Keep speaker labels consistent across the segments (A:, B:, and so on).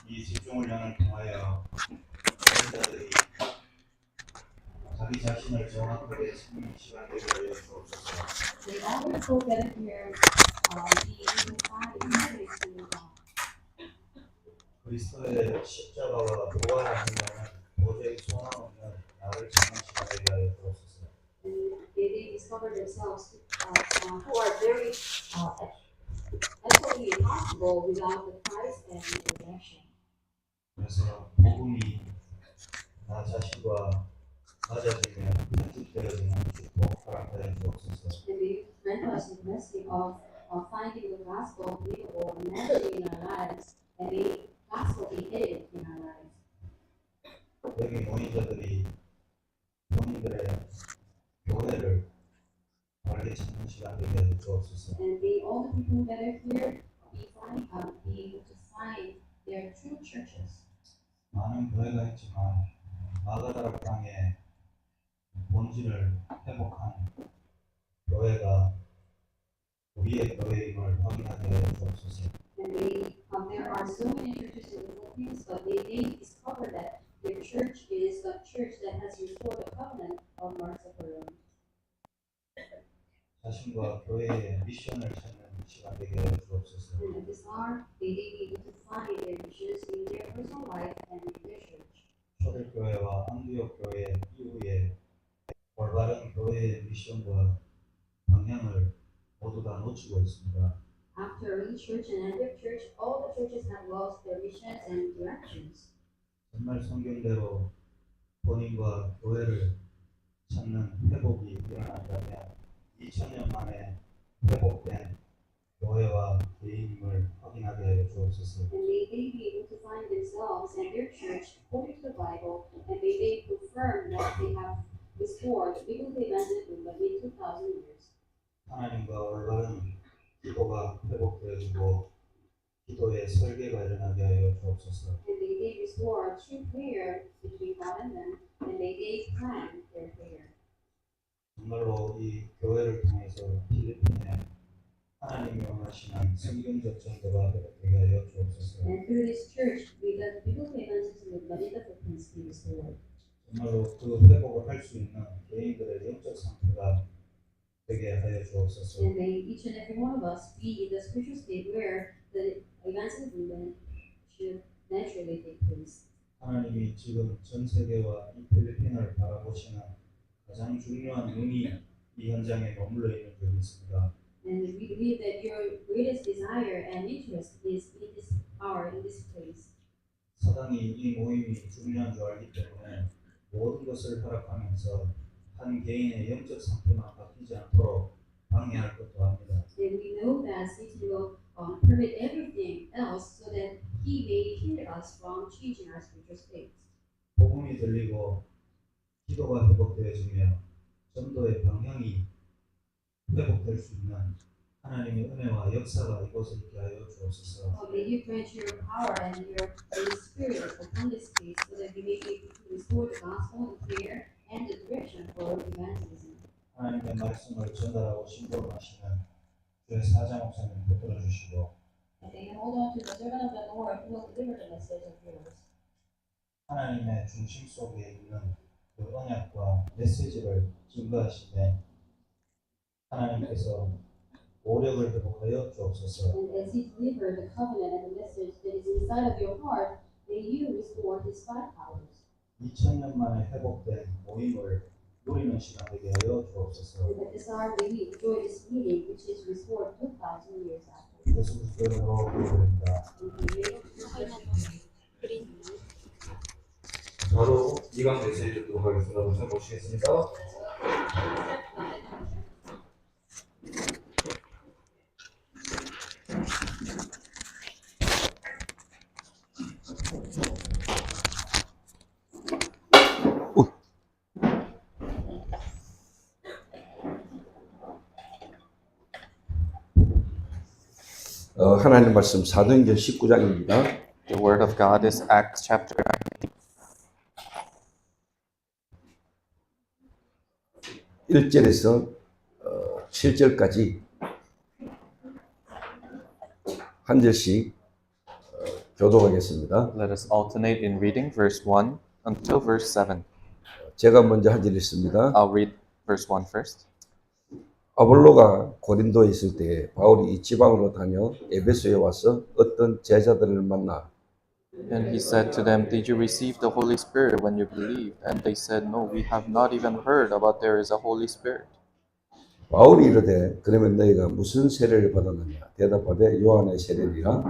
A: 이 집중훈련을 통하여 여러분들이 자기 자신을 정확하게 찾는 시간 되게 하여 주옵소서.
B: May all the people gathered here be unified in faith in God.
A: 그리스도의 십자가와 부활의 능력은 도저히 소망 없는 나를 찾는 시간 되게 하여 주옵소서.
B: And they discover themselves who are very absolutely impossible without the Christ and the resurrection.
A: 그래서 복음이 나 자신과 맞아지며 편집되어지는 축복 허락하여 주옵소서.
B: And they grant us the blessing of finding the gospel believable and matching in our lives, and the gospel be hidden in our lives.
A: 여기 모인 자들이 본인들의 교회를 바르게 찾는 시간 되게 하여 주옵소서.
B: And may all the people that are here be able to find their true churches.
A: 많은 교회가 있지만 마가다락 땅에 본질을 회복한 교회가 우리의 교회임을 확인하게 하여 주옵소서.
B: And there are so many churches in the Philippines, but they discover that their church is the church that has restored the covenant of Martyrdom.
A: 자신과 교회의 미션을 찾는 시간 되게 하여 주옵소서.
B: And at this hour, they be able to find their missions in their personal life and in their church.
A: 초대교회와 안디옥 교회 이후에 올바른 교회의 미션과 방향을 모두 다 놓치고 있습니다.
B: After early church and Antioch church, all the churches have lost their missions and directions.
A: 정말 성경대로 본인과 교회를 찾는 회복이 일어난다면 2000년 만에 회복된 교회와 개인임을 확인하게 하여 주옵소서.
B: And may they be able to find themselves and their church according to the Bible, and may they confirm that they have restored biblical evangelism in 2,000 years.
A: 하나님과 올바른 기도가 회복되어지고 기도의 설계가 일어나게 하여 주옵소서.
B: And may they restore true prayer between God and them, and may they plan their prayer.
A: 정말로 이 교회를 통해서 필리핀에 하나님이 원하시는 성경적 전도가 회복되게 하여 주옵소서.
B: And through this church, may the biblical evangelism in the Philippines be restored.
A: 정말로 그 회복을 할 수 있는 개인들의 영적 상태가 되게 하여 주옵소서.
B: And may each and every one of us be in the spiritual state where the evangelism should naturally take place.
A: 하나님이 지금 전 세계와 이 필리핀을 바라보시는 가장 중요한 눈이 이 현장에 머물러 있는 줄 믿습니다.
B: And we believe that your greatest desire and interest is in this hour, in this place.
A: 사단이 이 모임이 중요한 줄 알기 때문에 모든 것을 허락하면서 한 개인의 영적 상태만 바뀌지 않도록 방해할 것도 합니다.
B: And we know that Satan will permit everything else so that he may hinder us from changing our spiritual states.
A: 복음이 들리고 기도가 회복되어지며 전도의 방향이 회복될 수 있는 하나님의 은혜와 역사가 이곳에 있게 하여 주옵소서.
B: May you grant your power and your spirit upon this place so that we may be able to restore the gospel, the prayer, and the direction for evangelism.
A: 하나님의 말씀을 전달하고 신봉하시는 주의 사자 목사님 붙들어 주시고
B: And they hold on to the servant of the Lord who will deliver the message of yours.
A: 하나님의 중심 속에 있는 그 언약과 메시지를 증거하시되 하나님께서 오력을 회복하여 주옵소서.
B: And as he delivered the covenant and the message that is inside of your heart, may you restore his five powers.
A: 2000년 만에 회복된 모임을 누리는 시간 되게 하여 주옵소서.
B: And at this hour, may we enjoy this meeting, which is restored 2,000 years after.
A: 예수 그리스도의 이름으로 기도드립니다.
C: 바로 이강 메시지 듣도록 하겠습니다. 우선 모시겠습니다.
D: 하나님 말씀 사도행전 19장입니다.
E: The word of God is Acts chapter
D: 1절에서 7절까지 한 절씩 교독하겠습니다.
E: Let us alternate in reading verse 1 until verse 7.
D: 제가 먼저 한 절 있습니다.
E: I'll read verse 1 first.
D: 아볼로가 고린도에 있을 때 바울이 이 지방으로 다녀 에베소에 와서 어떤 제자들을 만나
E: And he said to them, Did you receive the Holy Spirit when you believed? And they said, No, we have not even heard about there is a Holy Spirit.
D: 바울이 이르되 그러면 너희가 무슨 세례를 받았느냐 대답하되 요한의 세례니라.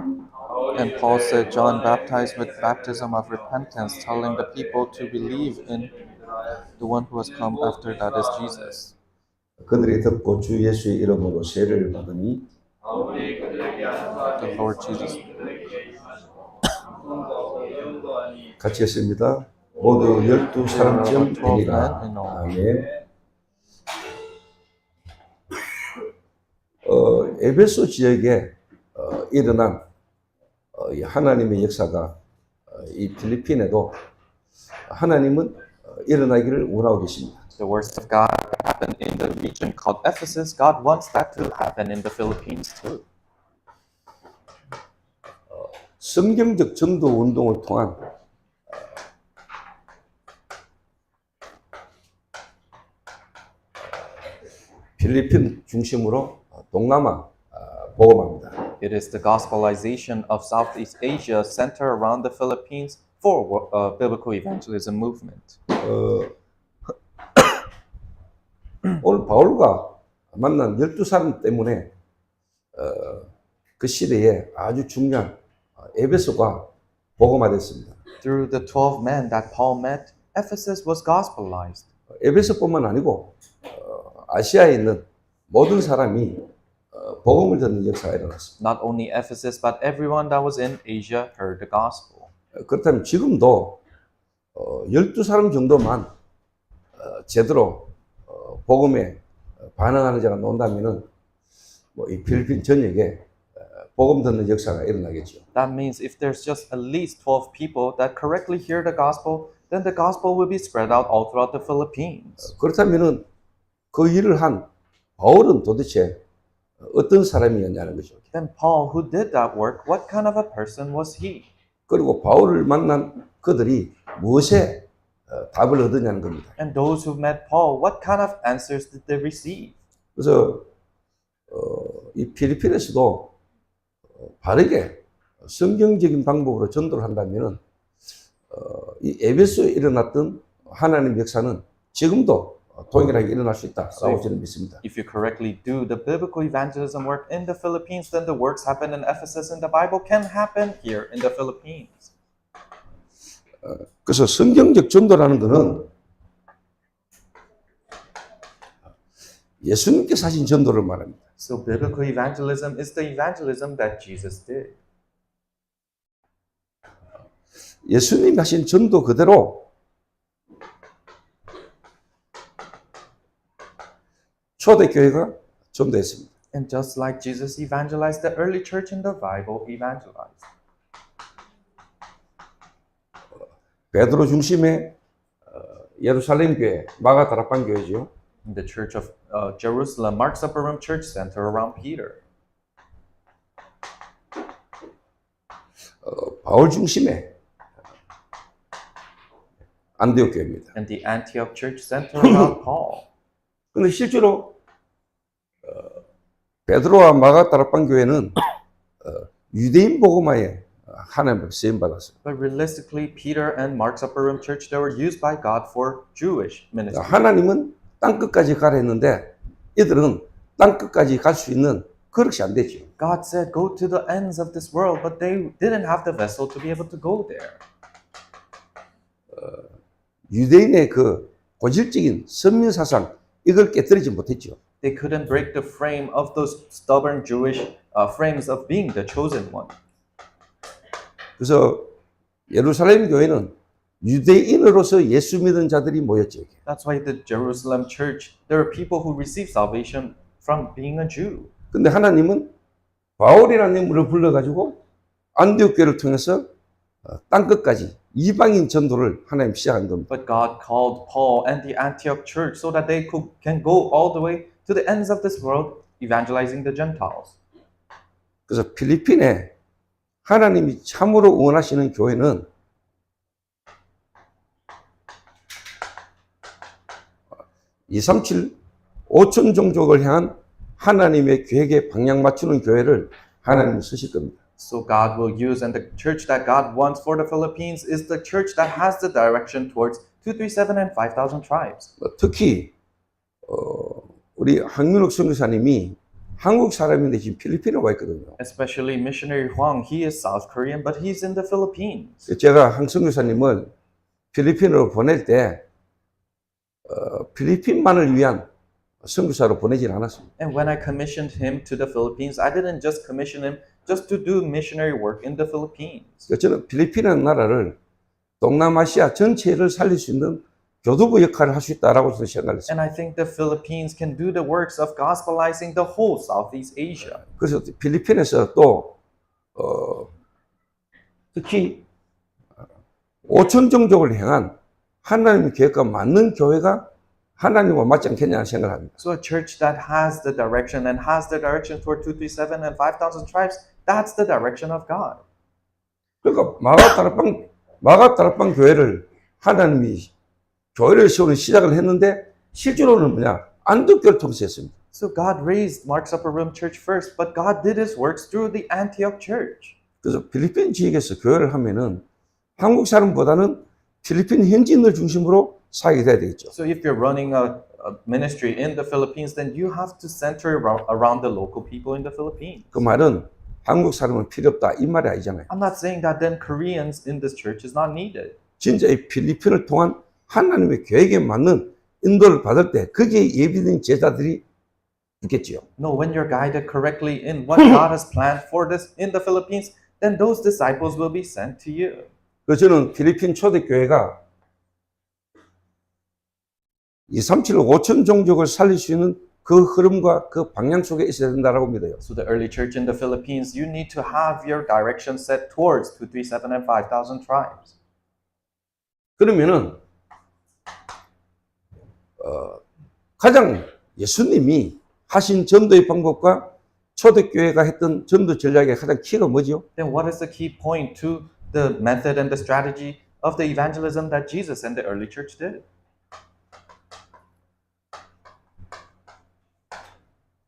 E: And Paul said, John baptized with baptism of repentance, telling the people to believe in the one who has come after, that is Jesus.
D: 그들이 듣고 주 예수의 이름으로 세례를 받으니
E: The Lord Jesus.
D: 같이 했습니다. 모두 12사람쯤 되니라. 아멘. 에베소 지역에 일어난 이 하나님의 역사가 이 필리핀에도 하나님은 일어나기를 원하고 계십니다.
E: The works of God happen in the region called Ephesus. God wants that to happen in the Philippines too.
D: 성경적 전도 운동을 통한 필리핀 중심으로 동남아 복음합니다.
E: It is the gospelization of Southeast Asia centered around the Philippines for biblical evangelism movement.
D: 오늘 바울과 만난 12사람 때문에 그 시대에 아주 중요한 에베소가 복음화됐습니다.
E: Through the 12 men that Paul met, Ephesus was gospelized.
D: 에베소뿐만 아니고 아시아에 있는 모든 사람이 복음을 듣는 역사가 일어났습니다.
E: Not only Ephesus, but everyone that was in Asia heard the gospel.
D: 그렇다면 지금도 12사람 정도만 제대로 복음에 반응하는 자가 나온다면은 이 필리핀 전역에 복음 듣는 역사가 일어나겠죠.
E: That means if there's just at least 12 people that correctly hear the gospel, then the gospel will be spread out all throughout the Philippines.
D: 그렇다면은 그 일을 한 바울은 도대체 어떤 사람이었냐는 거죠.
E: Then Paul, who did that work, what kind of a person was he?
D: 그리고 바울을 만난 그들이 무엇에 답을 얻었냐는 겁니다.
E: And those who met Paul, what kind of answers did they receive?
D: 그래서 이 필리핀에서도 바르게 성경적인 방법으로 전도를 한다면은 이 에베소에 일어났던 하나님의 역사는 지금도 동일하게 일어날 수 있다라고 저는 믿습니다.
E: If you correctly do the biblical evangelism work in the Philippines, then the works happen in Ephesus in the Bible can happen here in the Philippines.
D: 그래서 성경적 전도라는 것은 예수님께서 하신 전도를 말합니다.
E: So biblical evangelism is the evangelism that Jesus did.
D: 예수님이 하신 전도 그대로 초대교회가 전도했습니다.
E: And just like Jesus evangelized, the early church in the Bible evangelized.
D: 베드로 중심의 예루살렘 교회, 마가다락방 교회죠.
E: In the church of Jerusalem, Mark's Upper Room Church Center around Peter.
D: 바울 중심의 안디옥 교회입니다.
E: And the Antioch Church Center around Paul.
D: 그런데 실제로 베드로와 마가다락방 교회는 유대인 복음화에 하나님을 쓰임 받았어요.
E: But realistically, Peter and Mark's Upper Room Church, they were used by God for Jewish ministry.
D: 하나님은 땅 끝까지 가라 했는데 이들은 땅 끝까지 갈 수 있는 그릇이 안 되죠.
E: God said, go to the ends of this world, but they didn't have the vessel to be able to go there.
D: 유대인의 그 고질적인 선민 사상 이걸 깨뜨리지 못했죠.
E: They couldn't break the frame of those stubborn Jewish frames of being the chosen one.
D: 그래서 예루살렘 교회는 유대인으로서 예수 믿은 자들이 모였죠.
E: That's why the Jerusalem church, there are people who receive salvation from being a Jew.
D: 근데 하나님은 바울이라는 인물을 불러가지고 안디옥 교회를 통해서 땅 끝까지 이방인 전도를 하나님 시작한 겁니다.
E: But God called Paul and the Antioch church so that they can go all the way to the ends of this world, evangelizing the Gentiles.
D: 그래서 필리핀에 하나님이 참으로 원하시는 교회는 237 5천 종족을 향한 하나님의 계획에 방향 맞추는 교회를 하나님이 쓰실 겁니다.
E: So God will use, and the church that God wants for the Philippines is the church that has the direction towards 237 and 5,000 tribes.
D: 특히 우리 황민욱 선교사님이 한국 사람인데 지금 필리핀에 와 있거든요.
E: Especially missionary Huang, he is South Korean, but he's in the Philippines.
D: 제가 황 선교사님을 필리핀으로 보낼 때 필리핀만을 위한 선교사로 보내진 않았습니다.
E: And when I commissioned him to the Philippines, I didn't just commission him just to do missionary work in the Philippines.
D: 저는 필리핀이라는 나라를 동남아시아 전체를 살릴 수 있는 교두보 역할을 할 수 있다라고 생각을 했습니다.
E: And I think the Philippines can do the works of gospelizing the whole Southeast Asia.
D: 그래서 필리핀에서 또 특히 5천 종족을 향한 하나님의 계획과 맞는 교회가 하나님과 맞지 않겠냐는 생각을 합니다.
E: So a church that has the direction and has the direction toward 237 and 5,000 tribes, that's the direction of God.
D: 그러니까 마가다락방 교회를 하나님이 교회를 세우는 시작을 했는데 실제로는 뭐냐? 안디옥교를 통해서 했습니다.
E: So God raised Mark's Upper Room Church first, but God did His works through the Antioch Church.
D: 그래서 필리핀 지역에서 교회를 하면은 한국 사람보다는 필리핀 현지인을 중심으로 사역이 돼야 되겠죠.
E: So if you're running a ministry in the Philippines, then you have to center around the local people in the Philippines.
D: 그 말은 한국 사람은 필요 없다 이 말이 아니잖아요.
E: I'm not saying that then Koreans in this church is not needed.
D: 진짜 이 필리핀을 통한 하나님의 계획에 맞는 인도를 받을 때 거기에 예비된 제자들이 있겠지요.
E: No, when you're guided correctly in what God has planned for this in the Philippines, then those disciples will be sent to you.
D: 그래서 저는 필리핀 초대교회가 237 5천 종족을 살릴 수 있는 그 흐름과 그 방향 속에 있어야 된다고 믿어요.
E: So the early church in the Philippines, you need to have your direction set towards 237 and 5,000 tribes.
D: 그러면은 가장 예수님이 하신 전도의 방법과 초대교회가 했던 전도 전략의 가장 키가 뭐죠?
E: Then what is the key point to the method and the strategy of the evangelism that Jesus and the early church did?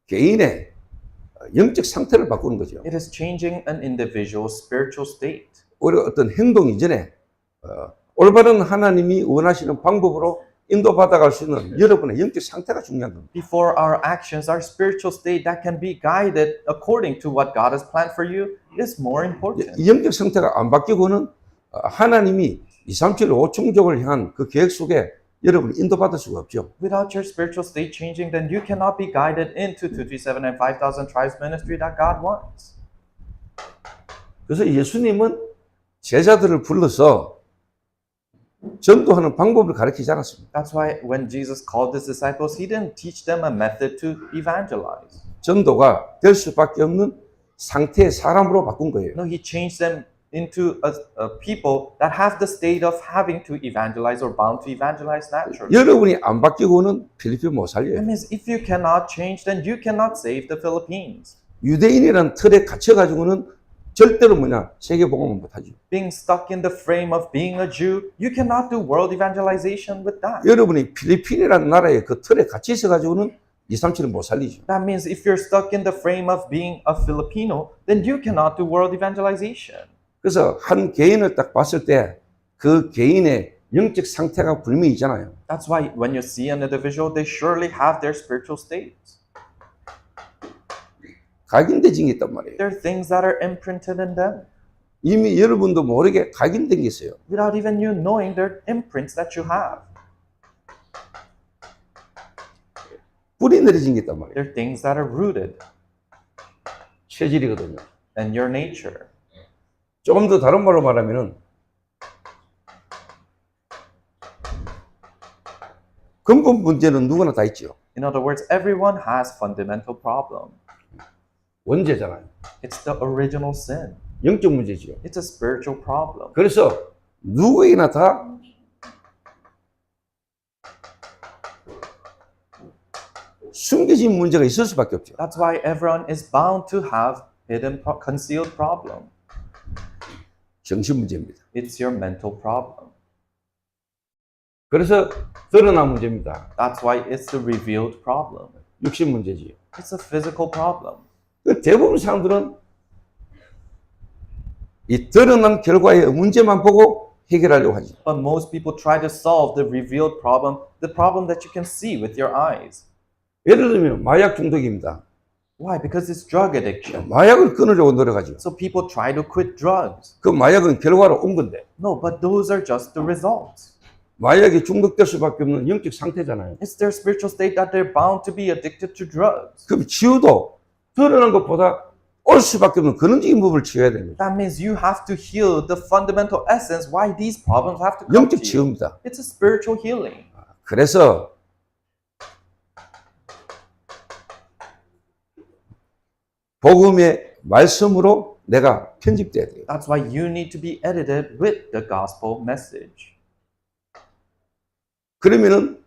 D: 개인의 영적 상태를 바꾸는 거죠.
E: It is changing an individual's spiritual state.
D: 우리가 어떤 행동 이전에 올바른 하나님이 원하시는 방법으로 인도받아갈 수 있는 여러분의 영적 상태가 중요한 겁니다.
E: Before our actions, our spiritual state that can be guided according to what God has planned for you is more important.
D: 이 영적 상태가 안 바뀌고는 하나님이 237 5총족을 향한 그 계획 속에 여러분이 인도받을 수가 없죠.
E: Without your spiritual state changing, then you cannot be guided into 237 and 5,000 tribes ministry that God wants.
D: 그래서 예수님은 제자들을 불러서 전도하는 방법을 가르치지 않았습니다.
E: That's why when Jesus called his disciples, he didn't teach them a method to evangelize.
D: 전도가 될 수밖에 없는 상태의 사람으로 바꾼 거예요.
E: No, he changed them into a people that have the state of having to evangelize or bound to evangelize naturally.
D: 여러분이 안 바뀌고는 필리핀 못
E: That
D: 살려요.
E: means if you cannot change, then you cannot save the Philippines.
D: 유대인이라는 틀에 갇혀가지고는 절대로 세계 복음을 못하죠.
E: Being stuck in the frame of being a Jew, you cannot do world evangelization with that.
D: 여러분이 필리핀이라는 나라의 그 틀에 갇혀 있어가지고는 237을 못 살리죠.
E: That means if you're stuck in the frame of being a Filipino, then you cannot do world evangelization.
D: 그래서 한 개인을 딱 봤을 때 그 개인의 영적 상태가 분명히 있잖아요.
E: That's why when you see an individual, they surely have their spiritual states.
D: 각인되진 게 있단 말이에요.
E: There are things that are imprinted in them.
D: 이미 여러분도 모르게 각인된 게 있어요.
E: Without even you knowing, they're imprints that you have.
D: 뿌리 내려진 게 있단 말이에요.
E: They're things that are rooted
D: 체질이거든요.
E: in your nature.
D: 조금 더 다른 말로 말하면은 근본 문제는 누구나 다 있죠.
E: In other words, everyone has fundamental problem.
D: 원죄잖아요.
E: It's the original sin.
D: 영적 문제지요.
E: It's a spiritual problem.
D: 그래서 누구에게나 다 숨겨진 문제가 있을 수밖에 없죠.
E: That's why everyone is bound to have hidden, concealed problem.
D: 정신 문제입니다.
E: It's your mental problem.
D: 그래서 드러난 문제입니다.
E: That's why it's the revealed problem.
D: 육신 문제지요.
E: It's a physical problem.
D: 그 대부분 사람들은 이 드러난 결과의 문제만 보고 해결하려고 하죠.
E: But most people try to solve the revealed problem, the problem that you can see with your eyes.
D: 예를 들면 마약 중독입니다.
E: Why? Because it's drug addiction.
D: 마약을 끊으려고 노력하죠.
E: So people try to quit drugs.
D: 그 마약은 결과로 온 건데
E: No, but those are just the results.
D: 마약에 중독될 수밖에 없는 영적 상태잖아요.
E: It's their spiritual state that they're bound to be addicted to drugs.
D: 그럼 치유도 드러난 것보다 올 수밖에 없는 근원적인 부분을 치유해야 되는 거죠.
E: That means you have to heal the fundamental essence why these problems have to come
D: 영적
E: to you.
D: 치유입니다.
E: It's a spiritual healing.
D: 그래서 복음의 말씀으로 내가 편집돼야 돼요.
E: That's why you need to be edited with the gospel message.
D: 그러면은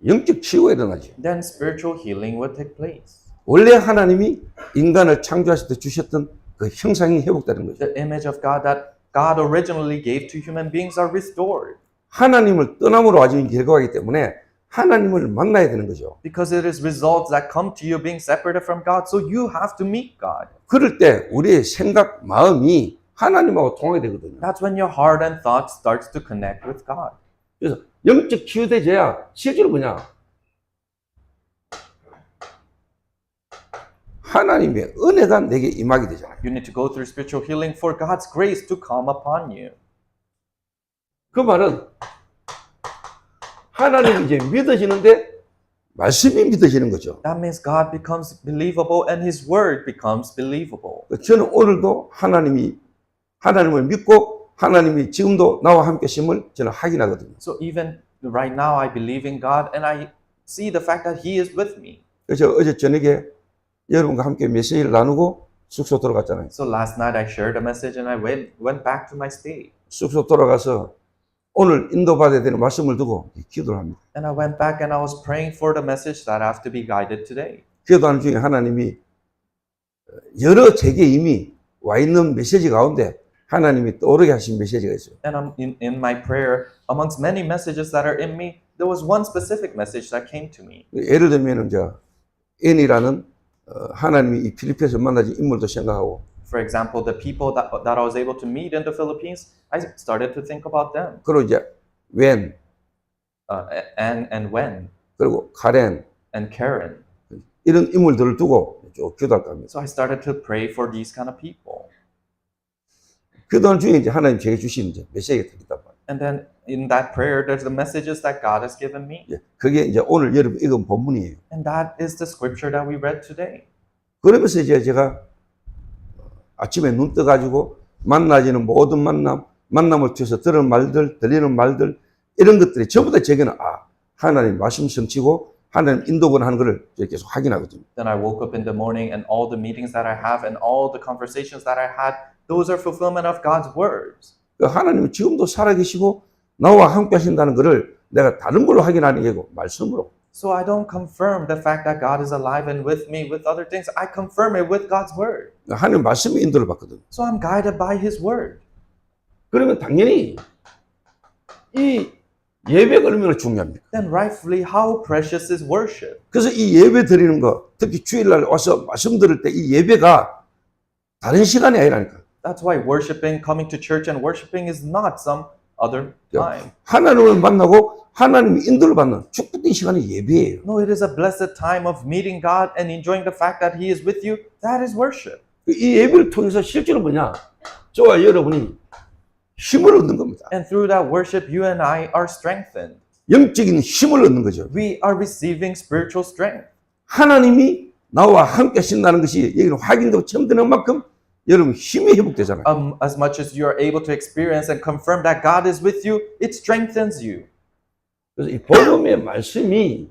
D: 영적 치유가 일어나죠.
E: Then spiritual healing will take place.
D: 원래 하나님이 인간을 창조하실 때 주셨던 그 형상이 회복되는 거죠.
E: The image of God that God originally gave to human beings are restored.
D: 하나님을 떠남으로 와진 결과이기 때문에 하나님을 만나야 되는 거죠.
E: Because it is results that come to you being separated from God, so you have to meet God.
D: 그럴 때 우리의 생각, 마음이 하나님하고 통하게 되거든요.
E: That's when your heart and thought starts to connect with God.
D: 그래서 영적 치유돼야 실제로 뭐냐? 하나님의 은혜가 내게 임하게 되잖아요.
E: You need to go through spiritual healing for God's grace to come upon you.
D: 그 말은 하나님이 이제 믿어지는데 말씀이 믿어지는 거죠.
E: That means God becomes believable and His word becomes believable.
D: 저는 오늘도 하나님을 믿고 하나님이 지금도 나와 함께 심을 저는 확인하거든요.
E: So even right now I believe in God and I see the fact that He is with me.
D: 그래서 어제 저녁에 여러분과 함께 메시지를 나누고 숙소 돌아갔잖아요.
E: So last night I shared a message and I went back to my state.
D: 숙소 돌아가서 오늘 인도받아야 되는 말씀을 두고 기도를 합니다.
E: And I went back and I was praying for the message that I have to be guided today.
D: 기도하는 중에 하나님이 여러 제게 이미 와 있는 메시지 가운데 하나님이 떠오르게 하신 메시지가 있어요.
E: And in my prayer, amongst many messages that are in me, there was one specific message that came to me.
D: 예를 들면 이제 N이라는 하나님이 이 필리핀에서 만나진 인물도 생각하고
E: For example, the people that I was able to meet in the Philippines, I started to think about them.
D: 그리고 이제 웬
E: And when,
D: 그리고 카렌
E: and Karen.
D: 이런 인물들을 두고 쭉 기도할까 합니다.
E: So I started to pray for these kind of people.
D: 기도하는 중에 이제 하나님 제게 주신 이제 메시지가 있단 말이에요.
E: And then in that prayer, there's the messages that God has given me.
D: 그게 이제 오늘 여러분 읽은 본문이에요.
E: And that is the scripture that we read today.
D: 그러면서 이제 제가 아침에 눈 떠가지고 만나지는 모든 만남을 통해서 들은 말들, 들리는 말들 이런 것들이 전부 다 제게는 하나님 말씀 성취고 하나님 인도권 하는 것을 계속 확인하거든요.
E: Then I woke up in the morning and all the meetings that I have and all the conversations that I had, those are fulfillment of God's words.
D: 하나님은 지금도 살아계시고 나와 함께 하신다는 것을 내가 다른 걸로 확인하는 게고 말씀으로.
E: So I don't confirm the fact that God is alive and with me with other things. I confirm it with God's word.
D: 하나님 말씀의 인도를 받거든요.
E: So I'm guided by His word.
D: 그러면 당연히 이 예배가 얼마나 중요합니까?
E: Then rightfully, how precious is worship?
D: 그래서 이 예배 드리는 거, 특히 주일날 와서 말씀 들을 때 이 예배가 다른 시간이 아니라니까.
E: That's why worshiping, coming to church and worshiping is not some other time.
D: 하나님을 만나고 하나님의 인도를 받는 축복된 시간이 예배예요.
E: No, it is a blessed time of meeting God and enjoying the fact that He is with you. That is worship.
D: 이 예배를 통해서 실제로 뭐냐? 저와 여러분이 힘을 얻는 겁니다.
E: And through that worship, you and I are strengthened.
D: 영적인 힘을 얻는 거죠.
E: We are receiving spiritual strength.
D: 하나님이 나와 함께 하신다는 것이 여기는 확인되고 체험되는 만큼 여러분 힘이 회복되잖아요.
E: As much as you are able to experience and confirm that God is with you, it strengthens you.
D: 그래서 이 복음의 말씀이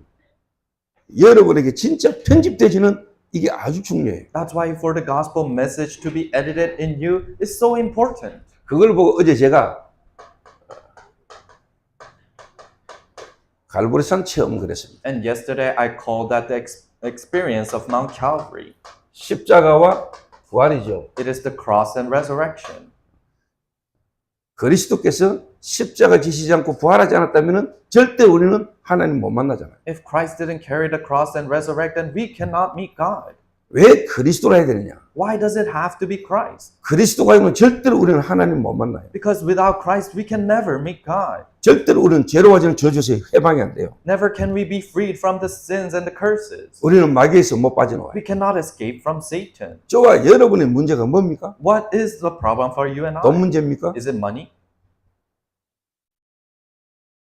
D: 여러분에게 진짜 편집되지는 이게 아주 중요해요.
E: That's why for the gospel message to be edited in you is so important.
D: 그걸 보고 어제 제가 갈보리산 체험을 그랬습니다.
E: And yesterday I called that the experience of Mount Calvary.
D: 십자가와 부활이죠.
E: It is the cross and resurrection.
D: 그리스도께서 십자가 지시지 않고 부활하지 않았다면 절대 우리는 하나님 못 만나잖아요.
E: If Christ didn't carry the cross and resurrect, then we cannot meet God.
D: 왜 그리스도라 해야 되느냐?
E: Why does it have to be Christ?
D: 그리스도가 아니면 절대로 우리는 하나님 못 만나요.
E: Because without Christ, we can never meet God.
D: 절대로 우리는 죄로 와지는 저주에서 해방이 안 돼요.
E: Never can we be freed from the sins and the curses.
D: 우리는 마귀에서 못 빠져나와요.
E: We cannot escape from Satan.
D: 저와 여러분의 문제가 뭡니까?
E: What is the problem for you and
D: 돈
E: I?
D: 문제입니까?
E: Is it money?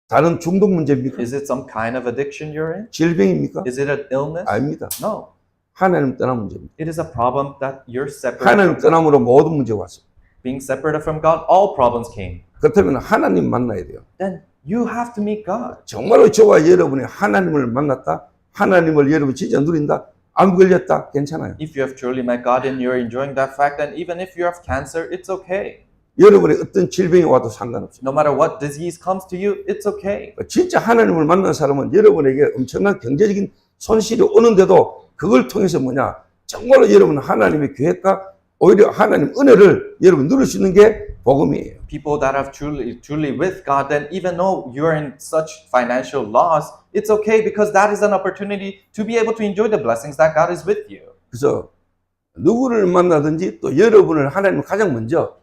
D: 다른 중독 문제입니까?
E: Is it some kind of addiction you're in?
D: 질병입니까?
E: Is it an illness?
D: 아닙니다.
E: No.
D: 하나님 떠난 문제입니다.
E: It is a problem that you're separate
D: 하나님
E: from God.
D: 떠남으로 모든 문제가 왔어요.
E: Being separated from God, all problems came.
D: 그렇다면 하나님 만나야 돼요.
E: Then you have to meet God.
D: 정말로 저와 여러분이 하나님을 만났다, 하나님을 여러분 진짜 누린다, 안 걸렸다, 괜찮아요.
E: If you have truly met God and you're enjoying that fact, then even if you have cancer, it's okay.
D: 여러분의 어떤 질병이 와도 상관없어요.
E: No matter what disease comes to you, it's okay.
D: 진짜 하나님을 만난 사람은 여러분에게 엄청난 경제적인 손실이 오는데도 그걸 통해서 뭐냐, 정말로 여러분 하나님의 계획과 오히려 하나님 은혜를 여러분 누릴 수 있는 게 복음이에요.
E: People that have truly with God, then even though you're in such financial loss, it's okay because that is an opportunity to be able to enjoy the blessings that God is with you.
D: 그래서 누구를 만나든지 또 여러분을 하나님은 가장 먼저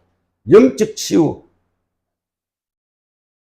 D: 영적 치유,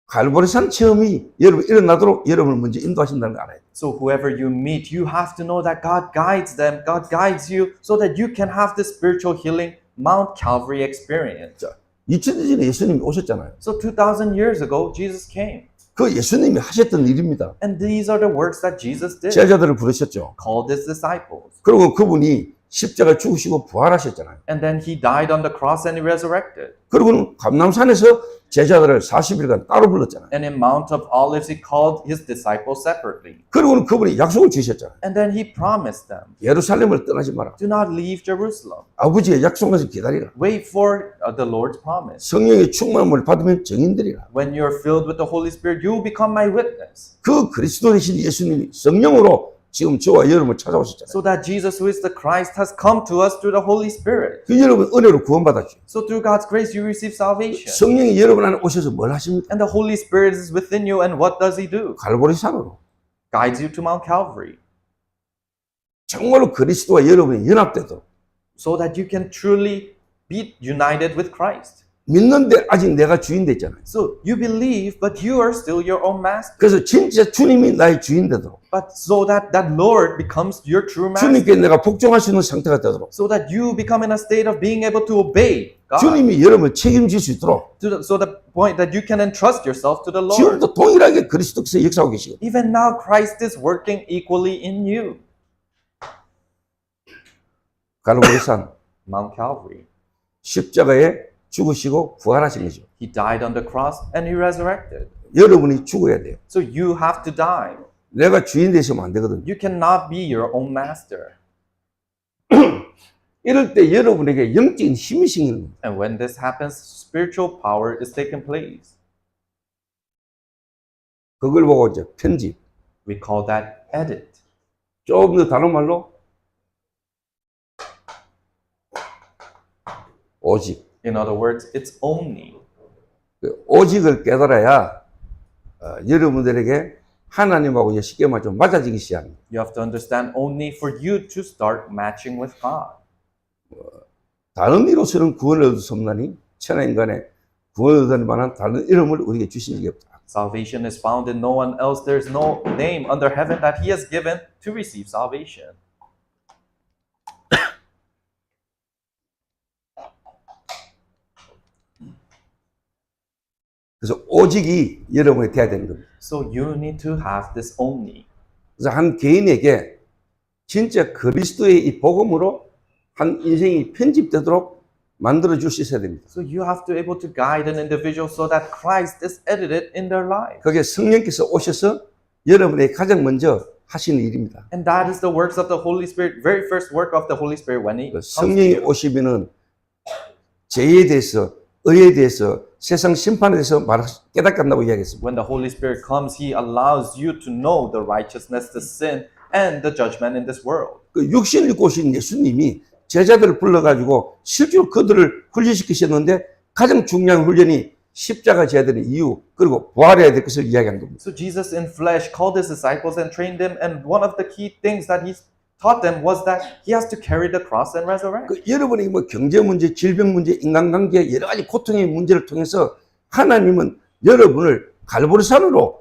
D: 갈보리산 체험이 여러분 일어나도록 여러분을 먼저 인도하신다는 거 알아야 돼요.
E: So whoever you meet, you have to know that God guides them, God guides you so that you can have this spiritual healing Mount Calvary experience.
D: 2000년 전에 예수님이 오셨잖아요.
E: So 2000 years ago, Jesus came.
D: 그 예수님이 하셨던 일입니다.
E: And these are the works that Jesus did.
D: 제자들을 부르셨죠.
E: Called his disciples.
D: 그리고 그분이 십자가 죽으시고 부활하셨잖아요.
E: And then he died on the cross and he resurrected.
D: 그리고는 감람산에서 제자들을 40일간 따로 불렀잖아요.
E: And in Mount of Olives, he called his disciples separately.
D: 그리고는 그분이 약속을 주셨잖아요.
E: And then he promised them,
D: 예루살렘을 떠나지 마라.
E: do not leave Jerusalem.
D: 아버지의 약속에서 기다리라.
E: Wait for the Lord's promise.
D: 성령의 충만함을 받으면 증인되리라.
E: When you're filled with the Holy Spirit, you will become my witness.
D: 그 그리스도 되신 예수님이 성령으로 지금 저와 여러분을 찾아오셨잖아요.
E: So that Jesus, who is the Christ, has come to us through the Holy Spirit.
D: 그 여러분 은혜로 구원받았죠.
E: So through God's grace, you receive salvation.
D: 성령이 여러분 안에 오셔서 뭘 하십니까?
E: And the Holy Spirit is within you, and what does he do?
D: 갈보리산으로
E: Guides you to Mount Calvary.
D: 정말로 그리스도와 여러분이 연합되도록
E: So that you can truly be united with Christ.
D: 믿는데 아직 내가 주인 됐잖아요.
E: So you believe, but you are still your own master.
D: 그래서 진짜 주님이 나의 주인 되도록
E: But so that Lord becomes your true master.
D: 주님께 내가 복종할 수 있는 상태가 되도록
E: So that you become in a state of being able to obey God.
D: 주님이 여러분을 책임질 수 있도록
E: So the point that you can entrust yourself to the Lord.
D: 지금도 동일하게 그리스도께서 역사하고 계시거든요.
E: Even now, Christ is working equally in you.
D: 갈보리산
E: Mount Calvary.
D: 십자가에 죽으시고 부활하신 거죠.
E: He died on the cross and he resurrected.
D: 여러분이 죽어야 돼요.
E: So you have to die.
D: 내가 주인 되시면 안 되거든요.
E: You cannot be your own master.
D: 이럴 때 여러분에게 영적인 힘이 생기는 겁니다.
E: And when this happens, spiritual power is taking place.
D: 그걸 보고 이제 편집.
E: We call that edit.
D: 조금 더 다른 말로 오직.
E: In other words, it's only.
D: 그 오직을 깨달아야 여러분들에게 하나님하고 이제 쉽게 말하면 좀 맞아지기 시작합니다.
E: You have to understand only for you to start matching with God.
D: 다른 이로서는 구원을 얻을 수 없나니 천하인간에 구원을 얻을 만한 다른 이름을 우리에게 주신 적이 없다.
E: Salvation is found in no one else. There's no name under heaven that he has given to receive salvation.
D: 그래서 오직이 여러분이 돼야 되는 겁니다.
E: So you need to have this only.
D: 그래서 한 개인에게 진짜 그리스도의 이 복음으로 한 인생이 편집되도록 만들어 줄 수 있어야 됩니다.
E: So you have to be able to guide an individual so that Christ is edited in their life.
D: 그게 성령께서 오셔서 여러분에게 가장 먼저 하시는 일입니다.
E: And that is the works of the Holy Spirit, very first work of the Holy Spirit when he comes to
D: 성령이
E: you.
D: 오시면은 죄에 대해서, 의에 대해서, 세상 심판에 대해서 깨닫게 한다고 이야기했습니다.
E: When the Holy Spirit comes, he allows you to know the righteousness, the sin, and the judgment in this world.
D: 그 육신을 입고 오신 예수님이 제자들을 불러가지고 실제로 그들을 훈련시키셨는데 가장 중요한 훈련이 십자가 져야 되는 이유 그리고 부활해야 될 것을 이야기하는 겁니다.
E: So Jesus in flesh called his disciples and trained them, and one of the key things that he taught them was that he has to carry the cross and resurrect.
D: 그 여러분이 뭐 경제 문제, 질병 문제, 인간관계 여러 가지 고통의 문제를 통해서 하나님은 여러분을 갈보리산으로